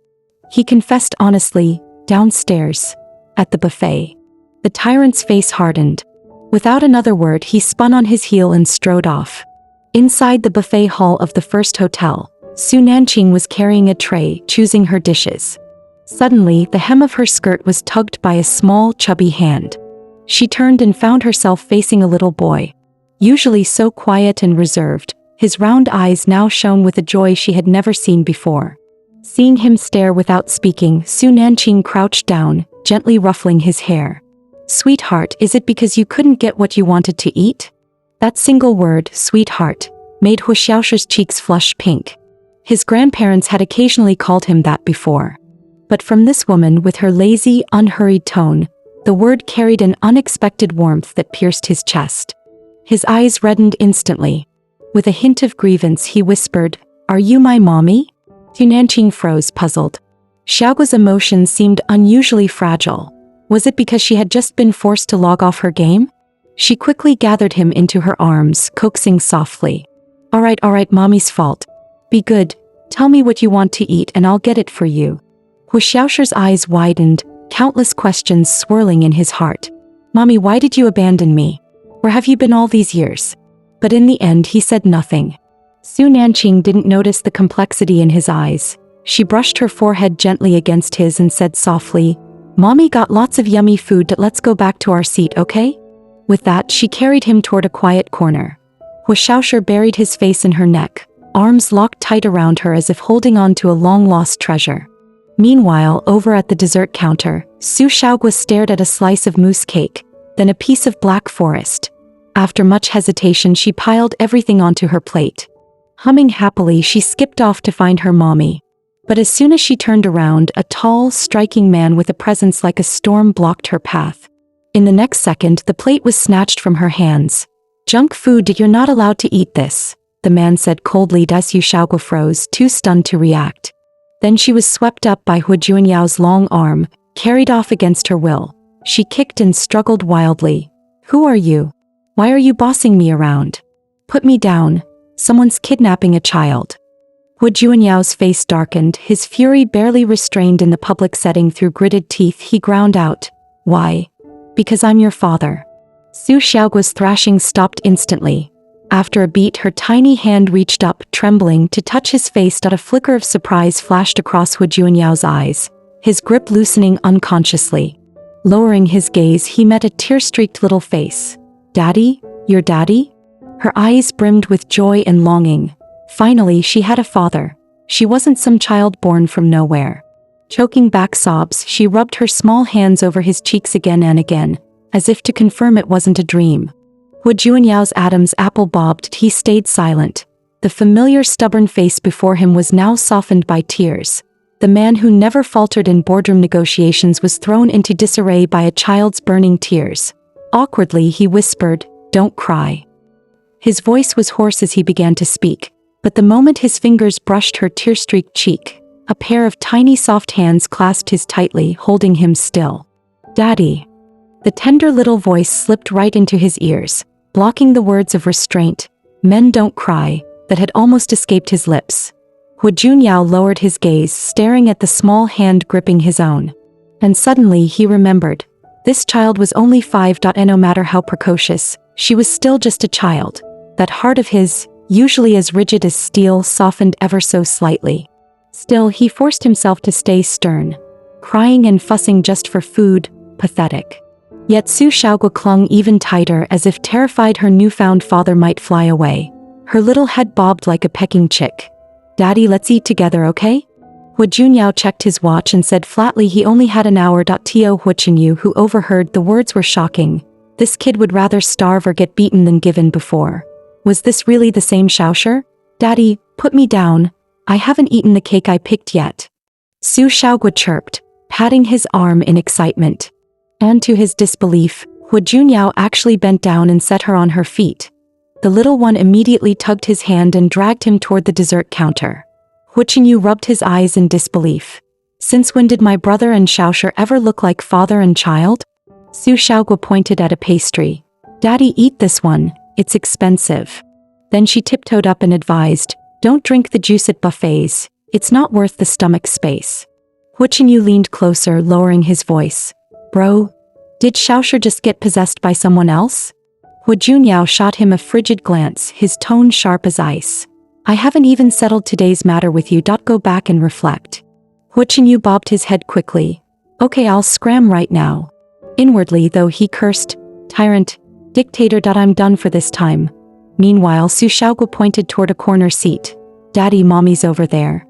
He confessed honestly, downstairs, at the buffet. The tyrant's face hardened. Without another word, he spun on his heel and strode off. Inside the buffet hall of the first hotel, Nanching was carrying a tray, choosing her dishes. Suddenly, the hem of her skirt was tugged by a small, chubby hand. She turned and found herself facing a little boy. Usually so quiet and reserved, his round eyes now shone with a joy she had never seen before. Seeing him stare without speaking, Nanching crouched down, gently ruffling his hair. Sweetheart, is it because you couldn't get what you wanted to eat? That single word, sweetheart, made Hu Xiaoshu's cheeks flush pink. His grandparents had occasionally called him that before. But from this woman with her lazy, unhurried tone, the word carried an unexpected warmth that pierced his chest. His eyes reddened instantly. With a hint of grievance, he whispered, Are you my mommy? Nanching froze, puzzled. Xiaogu's emotions seemed unusually fragile. Was it because she had just been forced to log off her game? She quickly gathered him into her arms, coaxing softly. Alright, mommy's fault. Be good, tell me what you want to eat and I'll get it for you. Hu Xiaoshu's eyes widened, countless questions swirling in his heart. Mommy, why did you abandon me? Where have you been all these years? But in the end he said nothing. Su Nanching didn't notice the complexity in his eyes. She brushed her forehead gently against his and said softly, Mommy got lots of yummy food, let's go back to our seat, okay? With that, she carried him toward a quiet corner. Hu Xiaoshu buried his face in her neck, arms locked tight around her as if holding on to a long-lost treasure. Meanwhile, over at the dessert counter, Su Xiaogua stared at a slice of mousse cake, then a piece of black forest. After much hesitation, she piled everything onto her plate. Humming happily, she skipped off to find her mommy. But as soon as she turned around, a tall, striking man with a presence like a storm blocked her path. In the next second, the plate was snatched from her hands. Junk food, you're not allowed to eat this, the man said coldly. Su Xiaogua froze, too stunned to react. Then she was swept up by Hu Junyao's long arm, carried off against her will. She kicked and struggled wildly. Who are you? Why are you bossing me around? Put me down. Someone's kidnapping a child. Hu Junyao's face darkened, his fury barely restrained in the public setting. Through gritted teeth he ground out, Why? Because I'm your father. Su Xiaogua's thrashing stopped instantly. After a beat, her tiny hand reached up, trembling, to touch his face. A flicker of surprise flashed across Hu Junyao's eyes, his grip loosening unconsciously. Lowering his gaze, he met a tear-streaked little face. Daddy? Your daddy? Her eyes brimmed with joy and longing. Finally, she had a father. She wasn't some child born from nowhere. Choking back sobs, she rubbed her small hands over his cheeks again and again, as if to confirm it wasn't a dream. Hu Junyao's Adam's apple bobbed. He stayed silent. The familiar stubborn face before him was now softened by tears. The man who never faltered in boardroom negotiations was thrown into disarray by a child's burning tears. Awkwardly, he whispered, Don't cry. His voice was hoarse as he began to speak, but the moment his fingers brushed her tear-streaked cheek, a pair of tiny soft hands clasped his tightly, holding him still. Daddy. The tender little voice slipped right into his ears, blocking the words of restraint, Men don't cry, that had almost escaped his lips. Hu Junyao lowered his gaze, staring at the small hand gripping his own. And suddenly he remembered. This child was only 5. No matter how precocious, she was still just a child. That heart of his, usually as rigid as steel, softened ever so slightly. Still, he forced himself to stay stern. Crying and fussing just for food, pathetic. Yet Su Xiaogua clung even tighter, as if terrified her newfound father might fly away. Her little head bobbed like a pecking chick. Daddy, let's eat together, okay? Hu Junyao checked his watch and said flatly he only had an hour. To Hu Junyao, who overheard the words, were shocking. This kid would rather starve or get beaten than give in before. Was this really the same Xiaoshu? Daddy, put me down. I haven't eaten the cake I picked yet. Su Xiaogua chirped, patting his arm in excitement. And to his disbelief, Hu Junyao actually bent down and set her on her feet. The little one immediately tugged his hand and dragged him toward the dessert counter. Hu Junyao rubbed his eyes in disbelief. Since when did my brother and Xiaoshu ever look like father and child? Su Xiaogua pointed at a pastry. Daddy, eat this one, it's expensive. Then she tiptoed up and advised, Don't drink the juice at buffets, it's not worth the stomach space. Hu Junyao leaned closer, lowering his voice. Bro, did Xiaoshu just get possessed by someone else? Hu Junyao shot him a frigid glance, his tone sharp as ice. I haven't even settled today's matter with you. Go back and reflect. Hu Junyao bobbed his head quickly. Okay, I'll scram right now. Inwardly, though, he cursed, Tyrant, dictator. I'm done for this time. Meanwhile, Su Xiaogua pointed toward a corner seat. Daddy, mommy's over there.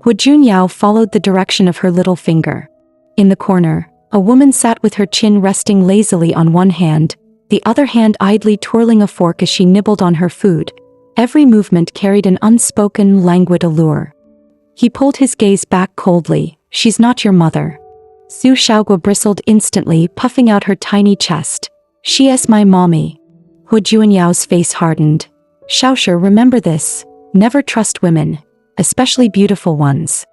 Hu Junyao followed the direction of her little finger. In the corner, a woman sat with her chin resting lazily on one hand, the other hand idly twirling a fork as she nibbled on her food. Every movement carried an unspoken, languid allure. He pulled his gaze back coldly. She's not your mother. Su Xiaogua bristled instantly, puffing out her tiny chest. She is my mommy. Hu Junyao's face hardened. Xiaoshu, remember this. Never trust women, especially beautiful ones.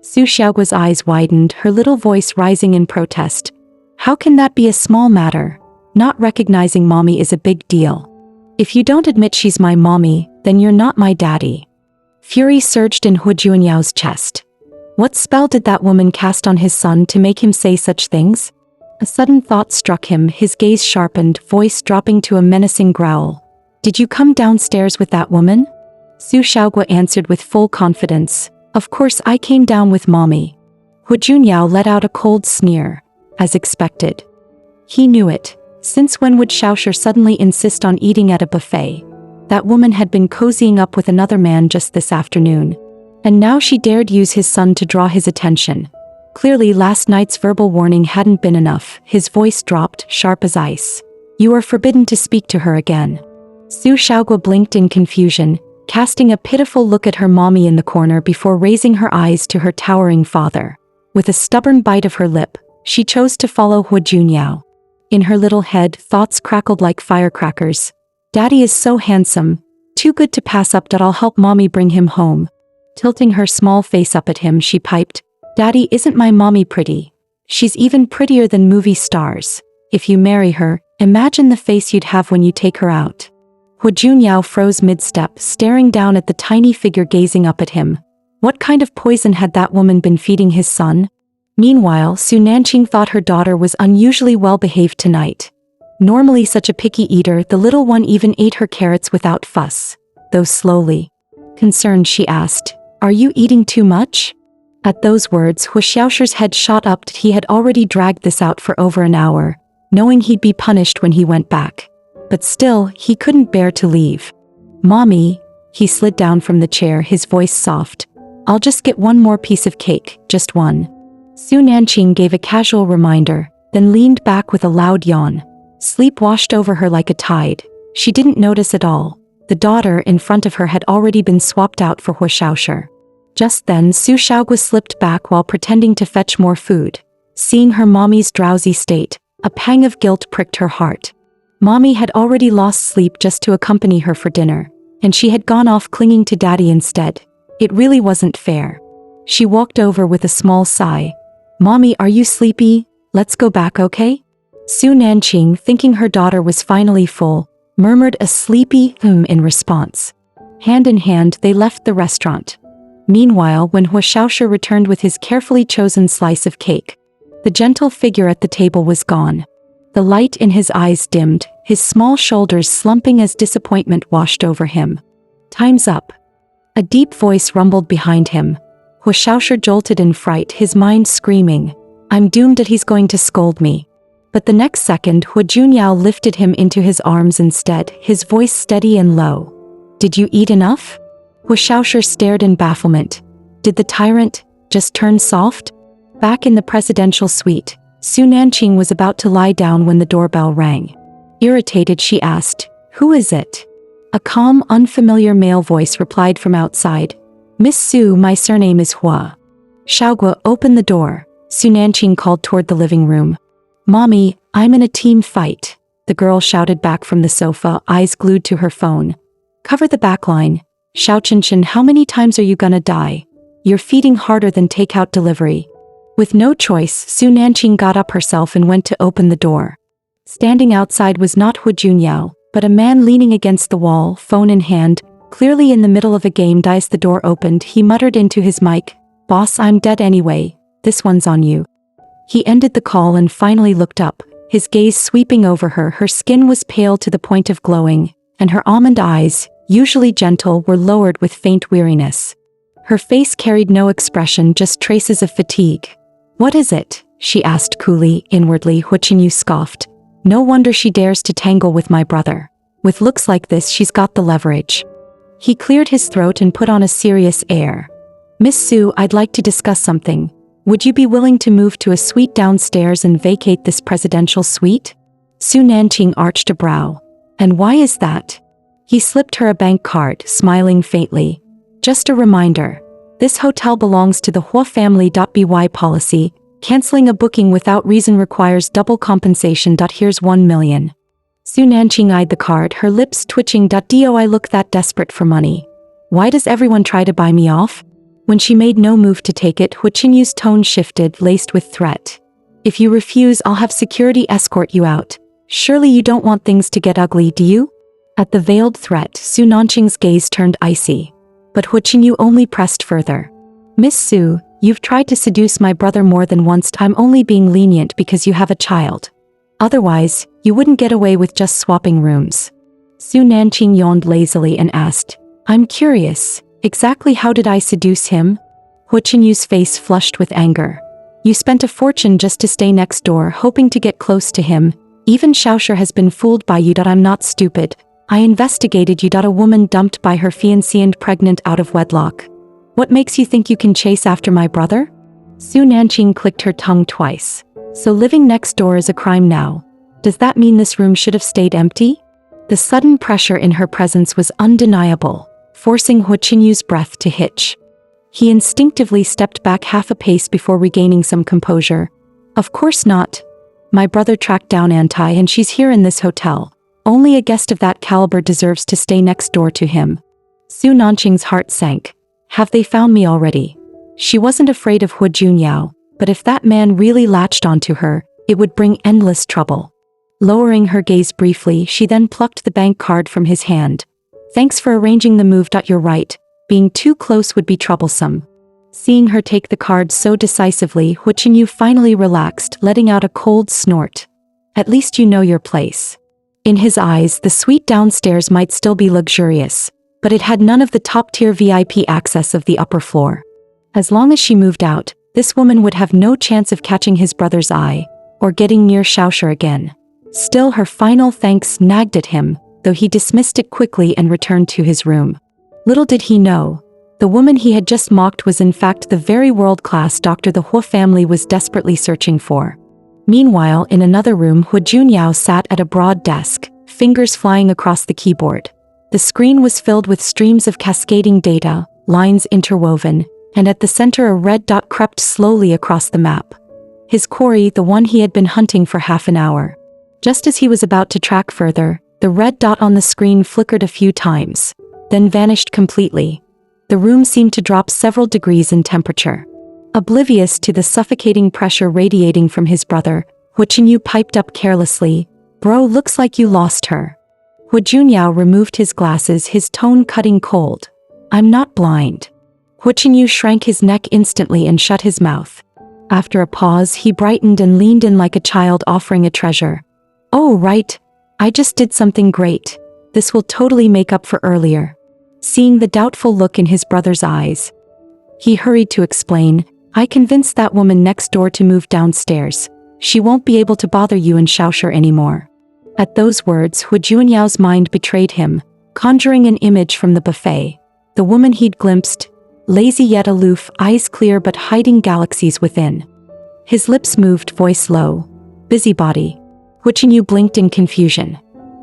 Su Xiaogua's eyes widened, her little voice rising in protest. How can that be a small matter? Not recognizing mommy is a big deal. If you don't admit she's my mommy, Then you're not my daddy. Fury surged in Hu Junyao's chest. What spell did that woman cast on his son to make him say such things? A sudden thought struck him, his gaze sharpened, voice dropping to a menacing growl. Did you come downstairs with that woman? Su Shaogua answered with full confidence. Of course I came down with mommy. Hu Junyao let out a cold sneer. As expected. He knew it. Since when would Xiaoshi suddenly insist on eating at a buffet? That woman had been cozying up with another man just this afternoon. And now she dared use his son to draw his attention. Clearly last night's verbal warning hadn't been enough. His voice dropped, sharp as ice. You are forbidden to speak to her again. Su Shaogua blinked in confusion, casting a pitiful look at her mommy in the corner before raising her eyes to her towering father. With a stubborn bite of her lip, she chose to follow Hu Junyao. In her little head, thoughts crackled like firecrackers. Daddy is so handsome, too good to pass up. I'll help mommy bring him home. Tilting her small face up at him, she piped, Daddy, isn't my mommy pretty? She's even prettier than movie stars. If you marry her, imagine the face you'd have when you take her out. Hu Junyao froze mid-step, staring down at the tiny figure gazing up at him. What kind of poison had that woman been feeding his son? Meanwhile, Nanching thought her daughter was unusually well-behaved tonight. Normally such a picky eater, the little one even ate her carrots without fuss. Though slowly. Concerned, she asked, Are you eating too much? At those words, Hu Xiaoshi's head shot up. He had already dragged this out for over an hour, knowing he'd be punished when he went back. But still, he couldn't bear to leave. Mommy, he slid down from the chair, his voice soft. I'll just get one more piece of cake, just one. Su Nanching gave a casual reminder, then leaned back with a loud yawn. Sleep washed over her like a tide. She didn't notice at all. The daughter in front of her had already been swapped out for Hu Xiaoshi. Just then Su Shaogua slipped back while pretending to fetch more food. Seeing her mommy's drowsy state, a pang of guilt pricked her heart. Mommy had already lost sleep just to accompany her for dinner, and she had gone off clinging to daddy instead. It really wasn't fair. She walked over with a small sigh. Mommy, are you sleepy? Let's go back, okay? Su Nanching, thinking her daughter was finally full, murmured a sleepy in response. Hand in hand, they left the restaurant. Meanwhile, when Hu Xiaoshi returned with his carefully chosen slice of cake, the gentle figure at the table was gone. The light in his eyes dimmed, his small shoulders slumping as disappointment washed over him. Time's up. A deep voice rumbled behind him. Hu Xiaoshi jolted in fright, his mind screaming, I'm doomed that he's going to scold me. But the next second, Hu Junyao lifted him into his arms instead, his voice steady and low. Did you eat enough? Hu Xiaoshi stared in bafflement. Did the tyrant just turn soft? Back in the presidential suite, Su Nanching was about to lie down when the doorbell rang. Irritated, she asked, Who is it? A calm, unfamiliar male voice replied from outside. Miss Su, my surname is Hua. Shaogua, open the door, Su Nanching called toward the living room. Mommy, I'm in a team fight, the girl shouted back from the sofa, eyes glued to her phone. Cover the backline. Xiaoqinshin, how many times are you gonna die? You're feeding harder than takeout delivery. With no choice, Su Nanching got up herself and went to open the door. Standing outside was not Hu Junyao, but a man leaning against the wall, phone in hand, clearly in the middle of a game. As the door opened, he muttered into his mic, Boss, I'm dead anyway, this one's on you. He ended the call and finally looked up, his gaze sweeping over her. Her skin was pale to the point of glowing, and her almond eyes, usually gentle, were lowered with faint weariness. Her face carried no expression, just traces of fatigue. What is it? She asked coolly. Inwardly, Hu Junyao scoffed. No wonder she dares to tangle with my brother. With looks like this, she's got the leverage. He cleared his throat and put on a serious air. Miss Su, I'd like to discuss something. Would you be willing to move to a suite downstairs and vacate this presidential suite? Su Nanching arched a brow. And why is that? He slipped her a bank card, smiling faintly. Just a reminder. This hotel belongs to the Hua family. By policy, canceling a booking without reason requires double compensation. Here's 1 million. Su Nanching eyed the card, her lips twitching. Do I look that desperate for money? Why does everyone try to buy me off? When she made no move to take it, Hu Junyao's tone shifted, laced with threat. If you refuse, I'll have security escort you out. Surely you don't want things to get ugly, do you? At the veiled threat, Su Nanching's gaze turned icy. But Hu Junyao only pressed further. Miss Su, you've tried to seduce my brother more than once. I'm only being lenient because you have a child. Otherwise, you wouldn't get away with just swapping rooms. Su Nanching yawned lazily and asked, I'm curious, exactly how did I seduce him? Hu Junyao's face flushed with anger. You spent a fortune just to stay next door, hoping to get close to him. Even Xiaoshi has been fooled by you. I'm not stupid. I investigated you. A woman dumped by her fiancé and pregnant out of wedlock. What makes you think you can chase after my brother? Su Nanching clicked her tongue twice. So living next door is a crime now. Does that mean this room should have stayed empty? The sudden pressure in her presence was undeniable, forcing Hu Junyao's breath to hitch. He instinctively stepped back half a pace before regaining some composure. Of course not. My brother tracked down Antai and she's here in this hotel. Only a guest of that caliber deserves to stay next door to him. Su Nanching's heart sank. Have they found me already? She wasn't afraid of Hu Junyao, but if that man really latched onto her, it would bring endless trouble. Lowering her gaze briefly, she then plucked the bank card from his hand. Thanks for arranging the move. You're right. Being too close would be troublesome. Seeing her take the card so decisively, Hu Junyao finally relaxed, letting out a cold snort. At least you know your place. In his eyes, the suite downstairs might still be luxurious, but it had none of the top-tier VIP access of the upper floor. As long as she moved out, this woman would have no chance of catching his brother's eye, or getting near Xiaoshi again. Still, her final thanks nagged at him, though he dismissed it quickly and returned to his room. Little did he know, the woman he had just mocked was in fact the very world-class doctor the Hu family was desperately searching for. Meanwhile, in another room, Hu Junyao sat at a broad desk, fingers flying across the keyboard. The screen was filled with streams of cascading data, lines interwoven, and at the center a red dot crept slowly across the map. His quarry, the one he had been hunting for half an hour. Just as he was about to track further, the red dot on the screen flickered a few times, then vanished completely. The room seemed to drop several degrees in temperature. Oblivious to the suffocating pressure radiating from his brother, Hu Junyao piped up carelessly, Bro, looks like you lost her. Hu Junyao removed his glasses, his tone cutting cold. I'm not blind. Hu Junyao shrank his neck instantly and shut his mouth. After a pause, he brightened and leaned in like a child offering a treasure. Oh, right. I just did something great. This will totally make up for earlier. Seeing the doubtful look in his brother's eyes, he hurried to explain, I convinced that woman next door to move downstairs. She won't be able to bother you and Xiaoshi anymore. At those words, Hu Junyao's mind betrayed him, conjuring an image from the buffet. The woman he'd glimpsed, lazy yet aloof, eyes clear but hiding galaxies within. His lips moved, voice low. Busybody. Hu Junyao blinked in confusion.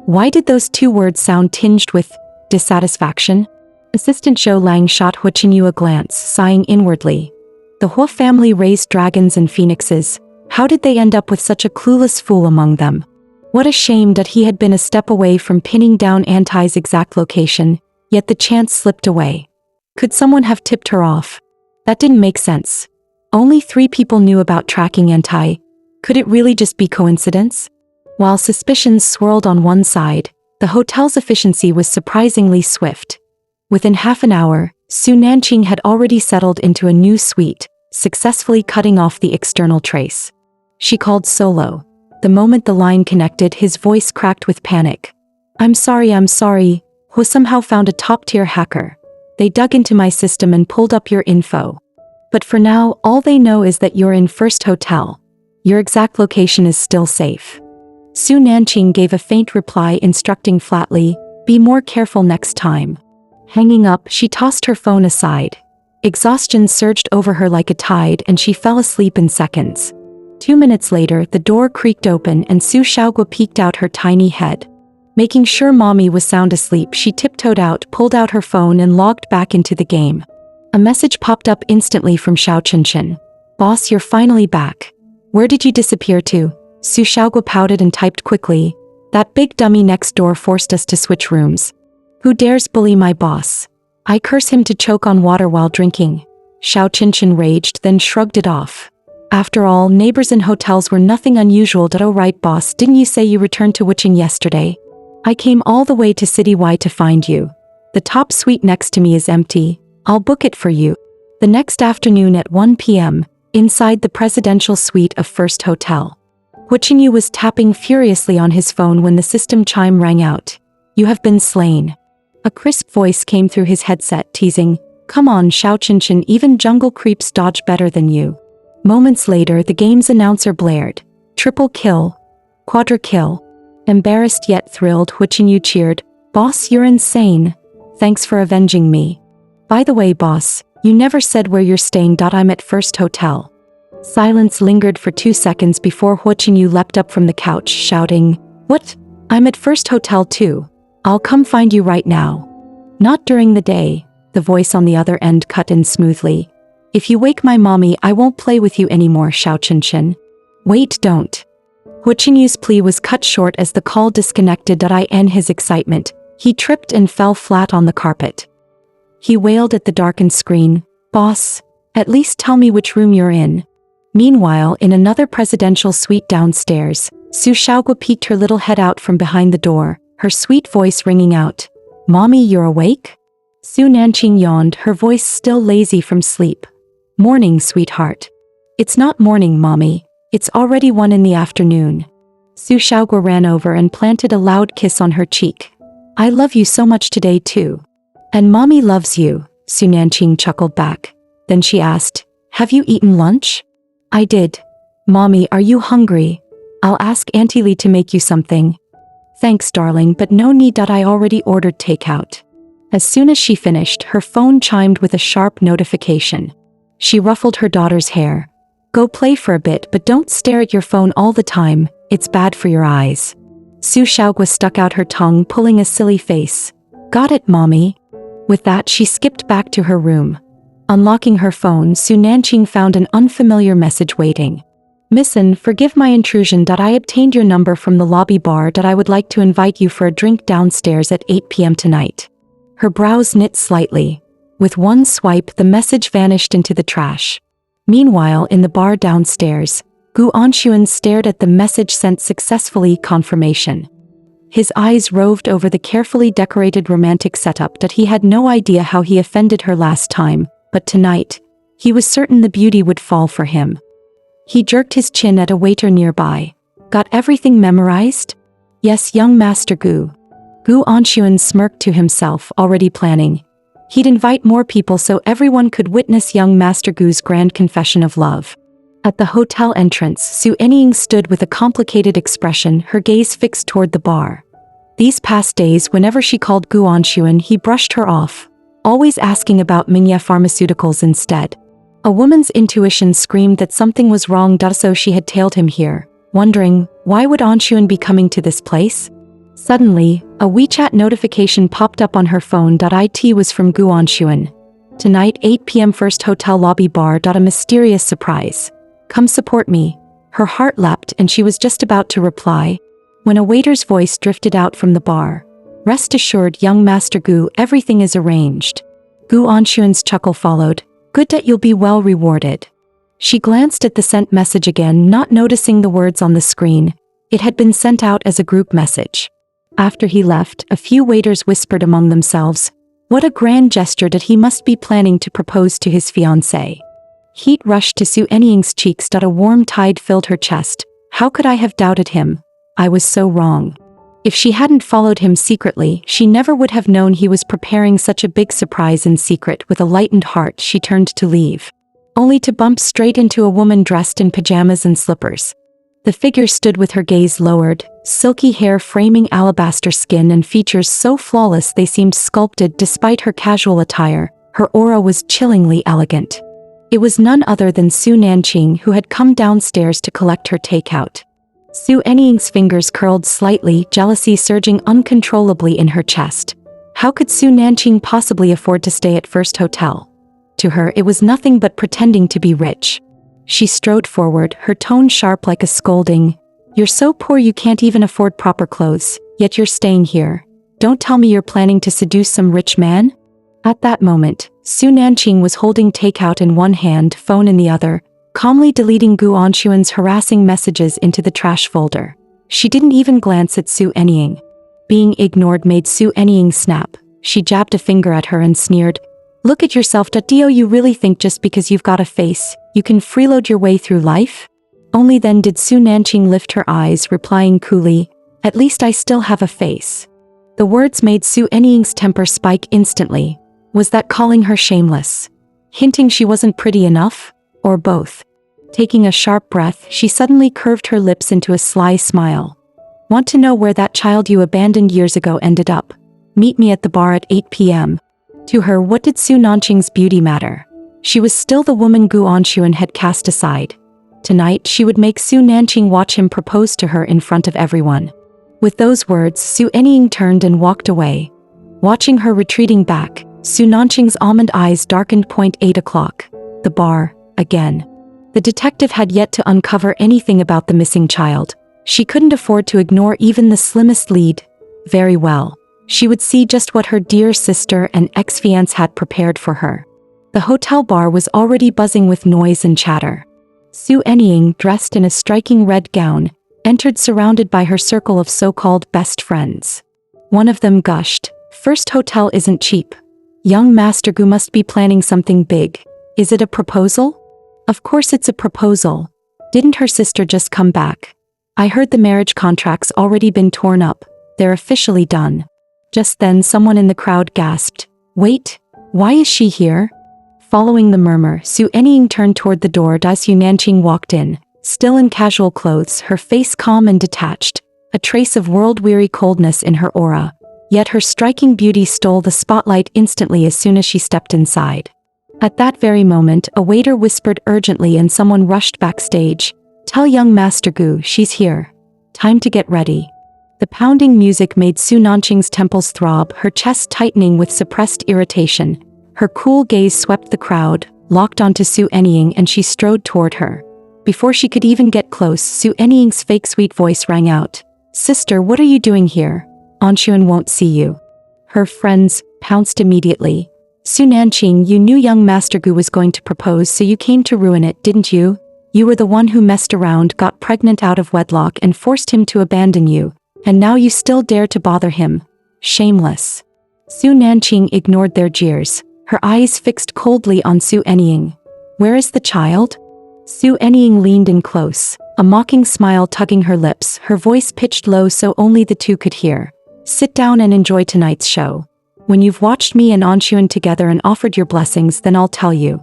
Why did those two words sound tinged with dissatisfaction? Assistant Zhou Lang shot Hu Junyao a glance, sighing inwardly. The Hu family raised dragons and phoenixes. How did they end up with such a clueless fool among them? What a shame that he had been a step away from pinning down Antai's exact location, yet the chance slipped away. Could someone have tipped her off? That didn't make sense. Only 3 people knew about tracking Antai. Could it really just be coincidence? While suspicions swirled on one side, the hotel's efficiency was surprisingly swift. Within half an hour, Su Nanching had already settled into a new suite, successfully cutting off the external trace. She called solo. The moment the line connected, his voice cracked with panic. I'm sorry. Hu somehow found a top-tier hacker. They dug into my system and pulled up your info. But for now, all they know is that you're in First Hotel. Your exact location is still safe. Su Nanching gave a faint reply, instructing flatly, be more careful next time. Hanging up, she tossed her phone aside. Exhaustion surged over her like a tide and she fell asleep in seconds. 2 minutes later, the door creaked open and Su Xiaogua peeked out her tiny head. Making sure mommy was sound asleep, she tiptoed out, pulled out her phone and logged back into the game. A message popped up instantly from Xiao Chenchen. Boss, you're finally back. Where did you disappear to? Su Xiaogua pouted and typed quickly. That big dummy next door forced us to switch rooms. Who dares bully my boss? I curse him to choke on water while drinking. Xiao Chenchen raged, then shrugged it off. After all, neighbors in hotels were nothing unusual. Oh right, boss, didn't you say you returned to Wuching yesterday? I came all the way to City Y to find you. The top suite next to me is empty. I'll book it for you. The next afternoon at 1 p.m., inside the presidential suite of First Hotel. Hu Junyao was tapping furiously on his phone when the system chime rang out. You have been slain. A crisp voice came through his headset teasing, come on Xiao Qinshan, even jungle creeps dodge better than you. Moments later the game's announcer blared. Triple kill. Quadra kill. Embarrassed yet thrilled, Hu Junyao cheered, Boss, you're insane. Thanks for avenging me. By the way, boss, you never said where you're staying. I'm at First Hotel. Silence lingered for 2 seconds before Hu Junyao leapt up from the couch, shouting, What? I'm at First Hotel too. I'll come find you right now. Not during the day, the voice on the other end cut in smoothly. If you wake my mommy, I won't play with you anymore, Xiao Qinshan. Wait, don't. Hu Junyao's plea was cut short as the call disconnected. In his excitement, he tripped and fell flat on the carpet. He wailed at the darkened screen, Boss, at least tell me which room you're in. Meanwhile, in another presidential suite downstairs, Su Xiaogua peeked her little head out from behind the door, her sweet voice ringing out. Mommy, you're awake? Su Nanching yawned, her voice still lazy from sleep. Morning, sweetheart. It's not morning, Mommy. It's already 1 in the afternoon. Su Xiaogua ran over and planted a loud kiss on her cheek. I love you so much today too. And Mommy loves you, Su Nanching chuckled back. Then she asked, Have you eaten lunch? I did. Mommy, are you hungry? I'll ask Auntie Lee to make you something. Thanks, darling, but no need. I already ordered takeout. As soon as she finished, her phone chimed with a sharp notification. She ruffled her daughter's hair. Go play for a bit, but don't stare at your phone all the time, it's bad for your eyes. Su Xiaogua stuck out her tongue, pulling a silly face. Got it, Mommy. With that, she skipped back to her room. Unlocking her phone, Su Nanching found an unfamiliar message waiting. Missin, forgive my intrusion. I obtained your number from the lobby bar. I would like to invite you for a drink downstairs at 8 p.m. tonight. Her brows knit slightly. With one swipe, the message vanished into the trash. Meanwhile, in the bar downstairs, Guan stared at the message sent successfully, confirmation. His eyes roved over the carefully decorated romantic setup. He had no idea how he offended her last time, but tonight, he was certain the beauty would fall for him. He jerked his chin at a waiter nearby. Got everything memorized? Yes, young Master Gu. Guan smirked to himself, already planning. He'd invite more people so everyone could witness young Master Gu's grand confession of love. At the hotel entrance, Suenying stood with a complicated expression, her gaze fixed toward the bar. These past days, whenever she called Guan, he brushed her off, always asking about Manhwa pharmaceuticals instead. A woman's intuition screamed that something was wrong, so she had tailed him here, wondering, why would Anxuan be coming to this place? Suddenly, a WeChat notification popped up on her phone. It was from Guan. Tonight, 8 p.m. First Hotel lobby bar. A mysterious surprise. Come support me. Her heart leapt and she was just about to reply, when a waiter's voice drifted out from the bar. Rest assured, young Master Gu, everything is arranged. Guan's chuckle followed. Good, that you'll be well rewarded. She glanced at the sent message again, not noticing the words on the screen. It had been sent out as a group message. After he left, a few waiters whispered among themselves, what a grand gesture that he must be planning to propose to his fiancée. Heat rushed to Suenying's cheeks. A warm tide filled her chest. How could I have doubted him? I was so wrong. If she hadn't followed him secretly, she never would have known he was preparing such a big surprise in secret. With a lightened heart, she turned to leave, only to bump straight into a woman dressed in pajamas and slippers. The figure stood with her gaze lowered, silky hair framing alabaster skin and features so flawless they seemed sculpted despite her casual attire. Her aura was chillingly elegant. It was none other than Su Nanching, who had come downstairs to collect her takeout. Suenying's fingers curled slightly, jealousy surging uncontrollably in her chest. How could Su Nanching possibly afford to stay at First Hotel? To her, it was nothing but pretending to be rich. She strode forward, her tone sharp like a scolding. You're so poor you can't even afford proper clothes, yet you're staying here. Don't tell me you're planning to seduce some rich man? At that moment, Su Nanching was holding takeout in one hand, phone in the other, calmly deleting Guan's harassing messages into the trash folder. She didn't even glance at Suenying. Being ignored made Suenying snap. She jabbed a finger at her and sneered, "Look at yourself, Dio. You really think just because you've got a face, you can freeload your way through life?" Only then did Nanching lift her eyes, replying coolly, "At least I still have a face." The words made Suenying's temper spike instantly. Was that calling her shameless? Hinting she wasn't pretty enough? Or both? Taking a sharp breath, she suddenly curved her lips into a sly smile. "Want to know where that child you abandoned years ago ended up? Meet me at the bar at 8 p.m. To her, what did Nanching's beauty matter? She was still the woman Guan had cast aside. Tonight, she would make Nanching watch him propose to her in front of everyone. With those words, Suenying turned and walked away. Watching her retreating back, Nanching's almond eyes darkened. 8 o'clock. The bar, again. The detective had yet to uncover anything about the missing child. She couldn't afford to ignore even the slimmest lead. Very well. She would see just what her dear sister and ex-fiancé had prepared for her. The hotel bar was already buzzing with noise and chatter. Suenying, dressed in a striking red gown, entered surrounded by her circle of so-called best friends. One of them gushed, "First hotel isn't cheap. Young Master Gu must be planning something big. Is it a proposal?" "Of course it's a proposal. Didn't her sister just come back? I heard the marriage contract's already been torn up. They're officially done." Just then someone in the crowd gasped, "Wait, why is she here?" Following the murmur, Suenying turned toward the door as Nanching walked in, still in casual clothes, her face calm and detached, a trace of world-weary coldness in her aura. Yet her striking beauty stole the spotlight instantly as soon as she stepped inside. At that very moment, a waiter whispered urgently and someone rushed backstage. "Tell young Master Gu she's here. Time to get ready." The pounding music made Nanching's temples throb, her chest tightening with suppressed irritation. Her cool gaze swept the crowd, locked onto Suenying, and she strode toward her. Before she could even get close, Suenying's fake sweet voice rang out. "Sister, what are you doing here? Anxuan won't see you." Her friends pounced immediately. "Nanching, you knew young Master Gu was going to propose, so you came to ruin it, didn't you? You were the one who messed around, got pregnant out of wedlock, and forced him to abandon you. And now you still dare to bother him. Shameless." Nanching ignored their jeers, her eyes fixed coldly on Suenying. "Where is the child?" Suenying leaned in close, a mocking smile tugging her lips, her voice pitched low so only the two could hear. "Sit down and enjoy tonight's show. When you've watched me and Anxuan together and offered your blessings, then I'll tell you."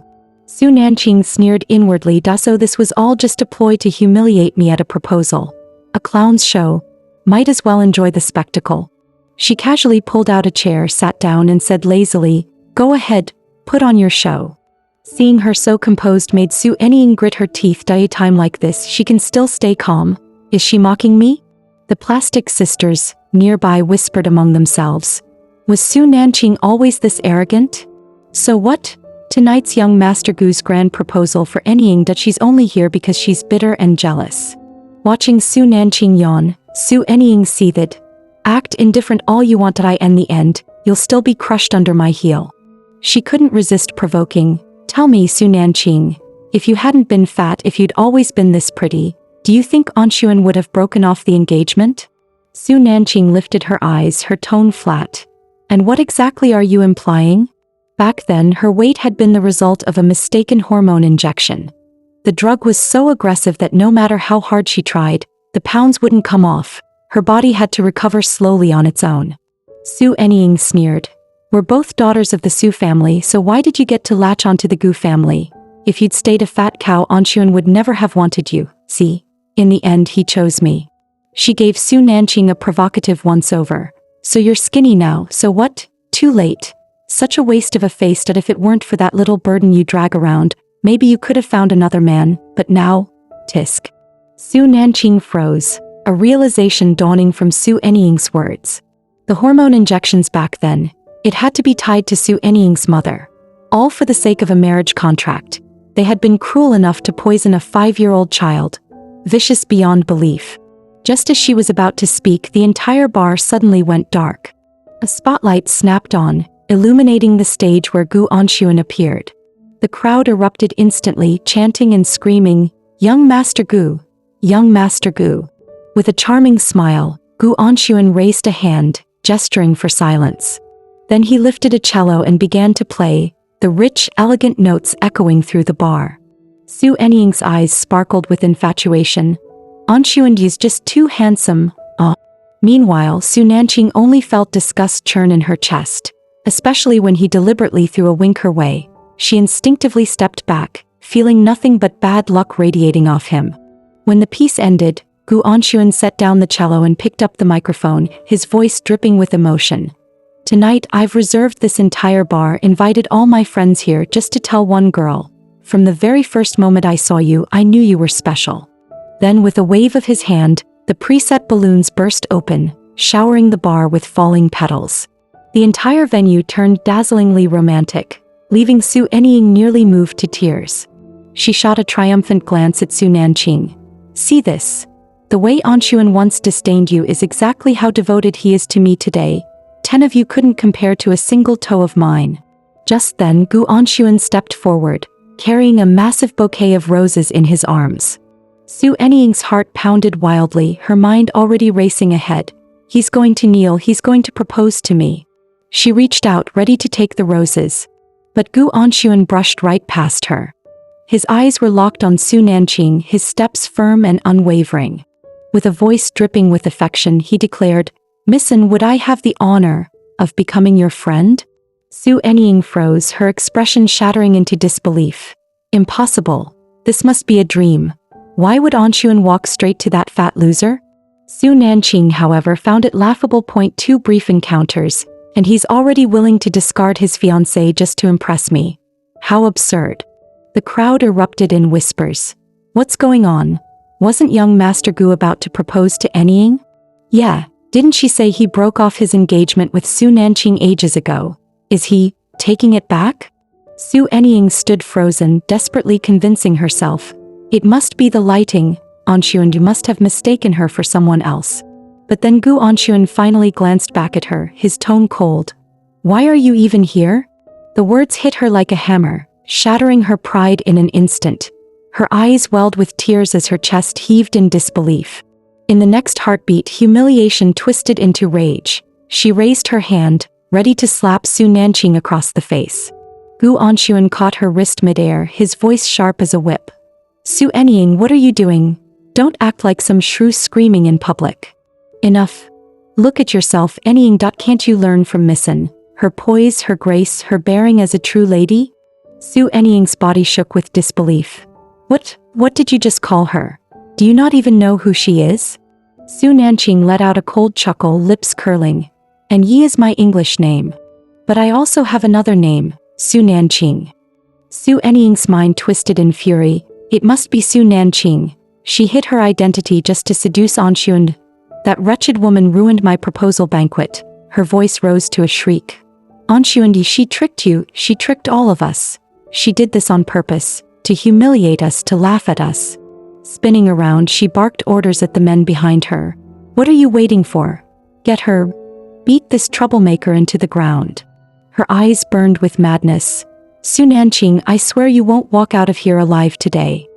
Nanching sneered inwardly, "So this was all just a ploy to humiliate me at a proposal. A clown's show. Might as well enjoy the spectacle." She casually pulled out a chair, sat down and said lazily, "Go ahead, put on your show." Seeing her so composed made Suenying grit her teeth. "A time like this, she can still stay calm. Is she mocking me?" The plastic sisters, nearby, whispered among themselves. Was Nanching always this arrogant? So what? Tonight's young Master Gu's grand proposal for Enying, that she's only here because she's bitter and jealous. Watching Nanching yawn, Suenying seethed. "Act indifferent all you want, in the end, you'll still be crushed under my heel." She couldn't resist provoking. "Tell me, Nanching, if you hadn't been fat, if you'd always been this pretty, do you think Anxuan would have broken off the engagement?" Nanching lifted her eyes, her tone flat. "And what exactly are you implying?" Back then, her weight had been the result of a mistaken hormone injection. The drug was so aggressive that no matter how hard she tried, the pounds wouldn't come off. Her body had to recover slowly on its own. Suenying sneered. "We're both daughters of the Su family, so why did you get to latch onto the Gu family? If you'd stayed a fat cow, Anxuan would never have wanted you, see? In the end, he chose me." She gave Nanching a provocative once-over. "So you're skinny now, so what? Too late. Such a waste of a face that if it weren't for that little burden you drag around, maybe you could have found another man, but now, tisk." Nanching froze, a realization dawning from Suenying's words. The hormone injections back then, it had to be tied to Suenying's mother. All for the sake of a marriage contract. They had been cruel enough to poison a 5-year-old child. Vicious beyond belief. Just as she was about to speak, the entire bar suddenly went dark. A spotlight snapped on, illuminating the stage where Gu Anxuan appeared. The crowd erupted instantly, chanting and screaming, "Young Master Gu! Young Master Gu!" With a charming smile, Gu Anxuan raised a hand, gesturing for silence. Then he lifted a cello and began to play, the rich, elegant notes echoing through the bar. Suenying's eyes sparkled with infatuation. Anxuan is just too handsome, Meanwhile, Nanching only felt disgust churn in her chest, especially when he deliberately threw a wink her way. She instinctively stepped back, feeling nothing but bad luck radiating off him. When the piece ended, Gu Anxuan set down the cello and picked up the microphone, his voice dripping with emotion. Tonight I've reserved this entire bar, invited all my friends here just to tell one girl. From the very first moment I saw you, I knew you were special. Then with a wave of his hand, the preset balloons burst open, showering the bar with falling petals. The entire venue turned dazzlingly romantic, leaving Suenying nearly moved to tears. She shot a triumphant glance at Nanching. See this? The way Anxuan once disdained you is exactly how devoted he is to me today. 10 of you couldn't compare to a single toe of mine. Just then Gu Anxuan stepped forward, carrying a massive bouquet of roses in his arms. Suenying's heart pounded wildly, her mind already racing ahead. He's going to kneel, he's going to propose to me. She reached out, ready to take the roses. But Gu Anxuan brushed right past her. His eyes were locked on Nanching, his steps firm and unwavering. With a voice dripping with affection, he declared, "Missin, would I have the honor of becoming your friend?" Suenying froze, her expression shattering into disbelief. Impossible. This must be a dream. Why would Anxuan walk straight to that fat loser? Nanching, however, found it laughable. 2 brief encounters, and he's already willing to discard his fiancée just to impress me. How absurd. The crowd erupted in whispers. What's going on? Wasn't young Master Gu about to propose to Anying? Yeah, didn't she say he broke off his engagement with Nanching ages ago? Is he taking it back? Suenying stood frozen, desperately convincing herself. It must be the lighting, Anxuan, you must have mistaken her for someone else. But then Gu Anxuan finally glanced back at her, his tone cold. Why are you even here? The words hit her like a hammer, shattering her pride in an instant. Her eyes welled with tears as her chest heaved in disbelief. In the next heartbeat, humiliation twisted into rage. She raised her hand, ready to slap Nanching across the face. Gu Anxuan caught her wrist midair, his voice sharp as a whip. Suenying, what are you doing? Don't act like some shrew screaming in public. Enough. Look at yourself, Anying. Can't you learn from Missin? Her poise, her grace, her bearing as a true lady? Suenying's body shook with disbelief. What did you just call her? Do you not even know who she is? Nanching let out a cold chuckle, lips curling. And Yi is my English name. But I also have another name, Nanching. Suenying's mind twisted in fury. It must be Nanching. She hid her identity just to seduce Anxuan. That wretched woman ruined my proposal banquet. Her voice rose to a shriek. Anxuan, she tricked you, she tricked all of us. She did this on purpose, to humiliate us, to laugh at us. Spinning around, she barked orders at the men behind her. What are you waiting for? Get her. Beat this troublemaker into the ground. Her eyes burned with madness. Nanching, I swear you won't walk out of here alive today.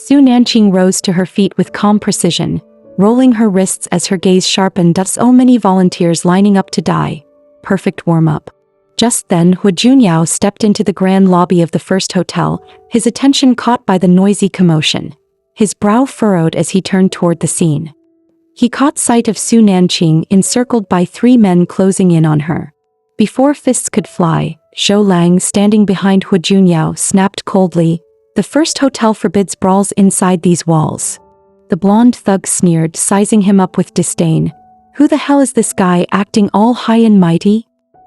Nanching rose to her feet with calm precision, rolling her wrists as her gaze sharpened. So many volunteers lining up to die. Perfect warm-up. Just then, Hu Junyao stepped into the grand lobby of the first hotel, his attention caught by the noisy commotion. His brow furrowed as he turned toward the scene. He caught sight of Nanching encircled by 3 men closing in on her. Before fists could fly, Zhou Lang, standing behind Hu Junyao, snapped coldly, "The first hotel forbids brawls inside these walls." The blonde thug sneered, sizing him up with disdain. Who the hell is this guy acting all high and mighty?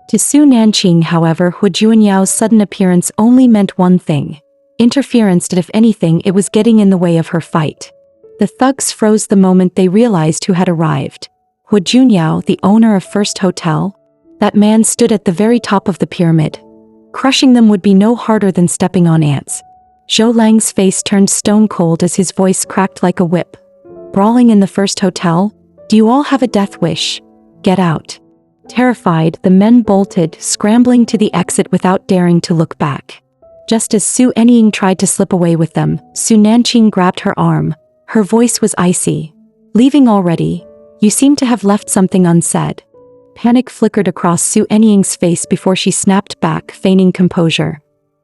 To Nanching, however, Hu Junyao's sudden appearance only meant one thing. Interference, that if anything, it was getting in the way of her fight. The thugs froze the moment they realized who had arrived. Hu Junyao, the owner of First Hotel? That man stood at the very top of the pyramid. Crushing them would be no harder than stepping on ants. Zhou Lang's face turned stone cold as his voice cracked like a whip. Brawling in the First Hotel? Do you all have a death wish? Get out. Terrified, the men bolted, scrambling to the exit without daring to look back. Just as Suenying tried to slip away with them, Nanching grabbed her arm. Her voice was icy. Leaving already? You seem to have left something unsaid. Panic flickered across Suenying's face before she snapped back, feigning composure.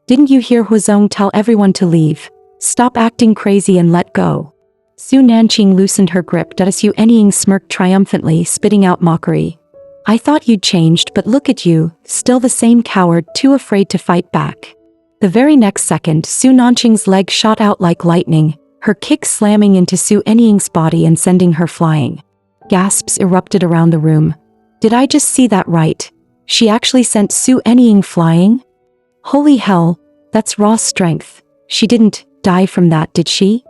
Didn't you hear Hu Zong tell everyone to leave? Stop acting crazy and let go. Nanching loosened her grip, but Suenying smirked triumphantly, spitting out mockery. I thought you'd changed, but look at you, still the same coward, too afraid to fight back. The very next second, Nanching's leg shot out like lightning, her kick slamming into Suenying's body and sending her flying. Gasps erupted around the room. Did I just see that right? She actually sent Suenying flying? Holy hell, that's raw strength. She didn't die from that, did she?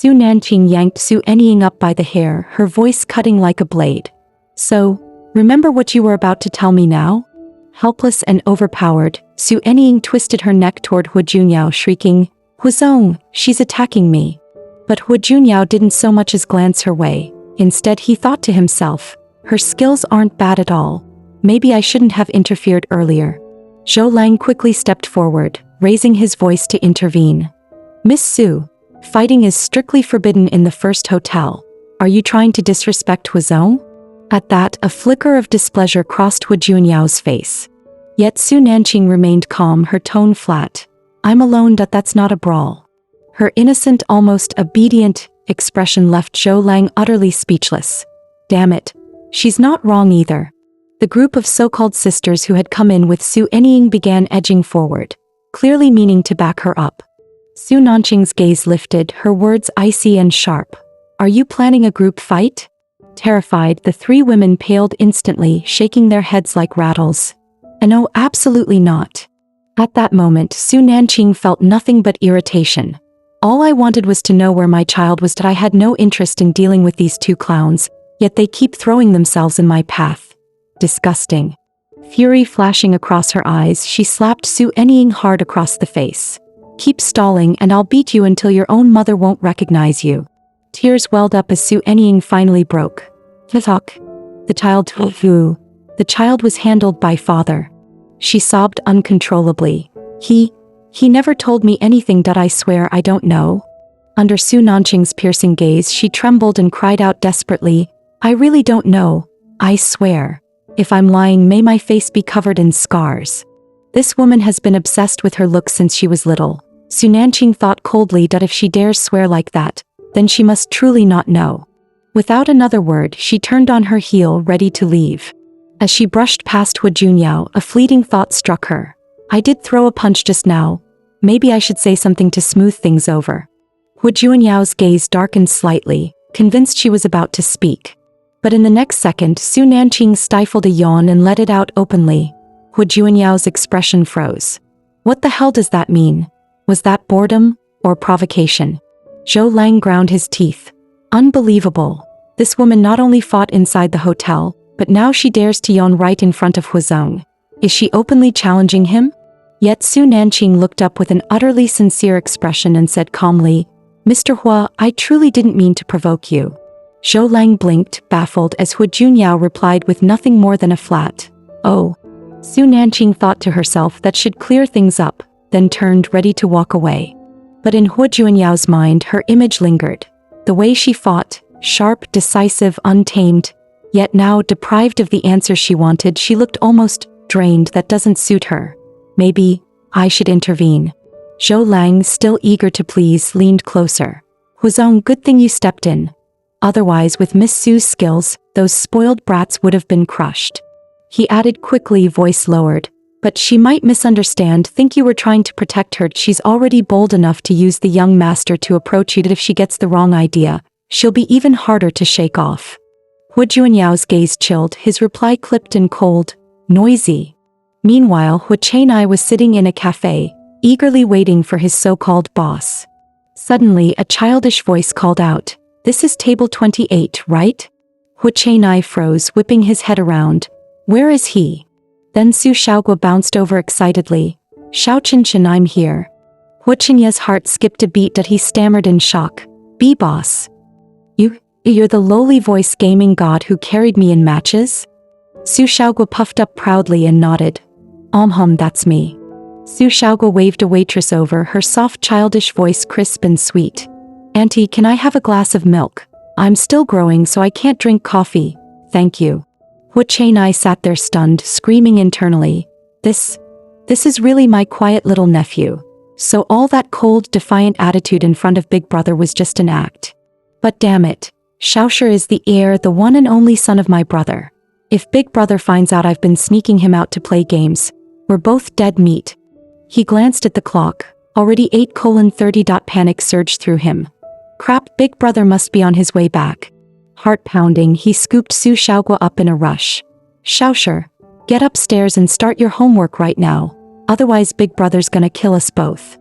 Nanching yanked Suenying up by the hair, her voice cutting like a blade. So, remember what you were about to tell me now? Helpless and overpowered, Suenying twisted her neck toward Hu Junyao, shrieking, Hu Zong, she's attacking me. But Hu Junyao didn't so much as glance her way. Instead, he thought to himself, her skills aren't bad at all. Maybe I shouldn't have interfered earlier. Zhou Lang quickly stepped forward, raising his voice to intervene. Miss Su, fighting is strictly forbidden in the first hotel. Are you trying to disrespect Hu Zong? At that, a flicker of displeasure crossed Hu Junyao's face. Yet Nanching remained calm, her tone flat. I'm alone, that's not a brawl. Her innocent, almost obedient expression left Zhou Lang utterly speechless. Damn it. She's not wrong either. The group of so-called sisters who had come in with Suenying began edging forward, clearly meaning to back her up. Nanching's gaze lifted, her words icy and sharp. Are you planning a group fight? Terrified, the three women paled instantly, shaking their heads like rattles. No, absolutely not. At that moment, Nanching felt nothing but irritation. All I wanted was to know where my child was, that I had no interest in dealing with these two clowns, yet they keep throwing themselves in my path. Disgusting. Fury flashing across her eyes, she slapped Suenying hard across the face. Keep stalling and I'll beat you until your own mother won't recognize you. Tears welled up as Suenying finally broke. Talk. The child was handled by father. She sobbed uncontrollably. He never told me anything, I swear I don't know. Under Nanching's piercing gaze, she trembled and cried out desperately, I really don't know, I swear. If I'm lying, may my face be covered in scars. This woman has been obsessed with her looks since she was little. Nanching thought coldly that if she dares swear like that, then she must truly not know. Without another word, she turned on her heel, ready to leave. As she brushed past Hu Junyao, a fleeting thought struck her. I did throw a punch just now. Maybe I should say something to smooth things over. Hu Junyao's gaze darkened slightly, convinced she was about to speak. But in the next second, Nanching stifled a yawn and let it out openly. Hu Junyao's expression froze. What the hell does that mean? Was that boredom or provocation? Zhou Lang ground his teeth. Unbelievable. This woman not only fought inside the hotel, but now she dares to yawn right in front of Hu Zong. Is she openly challenging him? Yet Nanching looked up with an utterly sincere expression and said calmly, Mr. Hua, I truly didn't mean to provoke you. Zhou Lang blinked, baffled, as Hu Junyao replied with nothing more than a flat, oh. Nanching thought to herself that should clear things up, then turned ready to walk away. But in Hu Junyao's mind, her image lingered. The way she fought, sharp, decisive, untamed, yet now deprived of the answer she wanted, she looked almost drained. That doesn't suit her. Maybe I should intervene. Zhou Lang, still eager to please, leaned closer. Hu Zong, good thing you stepped in. Otherwise, with Miss Su's skills, those spoiled brats would have been crushed. He added quickly, voice lowered. But she might misunderstand, think you were trying to protect her. She's already bold enough to use the young master to approach you, that if she gets the wrong idea, she'll be even harder to shake off. Hu Junyao's gaze chilled, his reply clipped and cold, noisy. Meanwhile, Hu Chenai was sitting in a cafe, eagerly waiting for his so-called boss. Suddenly, a childish voice called out, This is table 28, right? Hu Chenai froze, whipping his head around. Where is he? Then Su Shaogua bounced over excitedly. Xiao Qinshan, I'm here. Hu Chenya's heart skipped a beat, that he stammered in shock. B-boss. You're the lowly voice gaming god who carried me in matches? Su Shaogua puffed up proudly and nodded. That's me. Su Shaogua waved a waitress over, her soft childish voice crisp and sweet. Auntie, can I have a glass of milk? I'm still growing so I can't drink coffee, thank you. Hu Junyao sat there stunned, screaming internally. This is really my quiet little nephew. So all that cold, defiant attitude in front of Big Brother was just an act. But damn it, Xiaoshi is the heir, the one and only son of my brother. If Big Brother finds out I've been sneaking him out to play games, we're both dead meat. He glanced at the clock. Already 8:30. Panic surged through him. Crap, Big Brother must be on his way back. Heart pounding, he scooped Su Xiaogua up in a rush. Xiaoshi, get upstairs and start your homework right now. Otherwise Big Brother's gonna kill us both.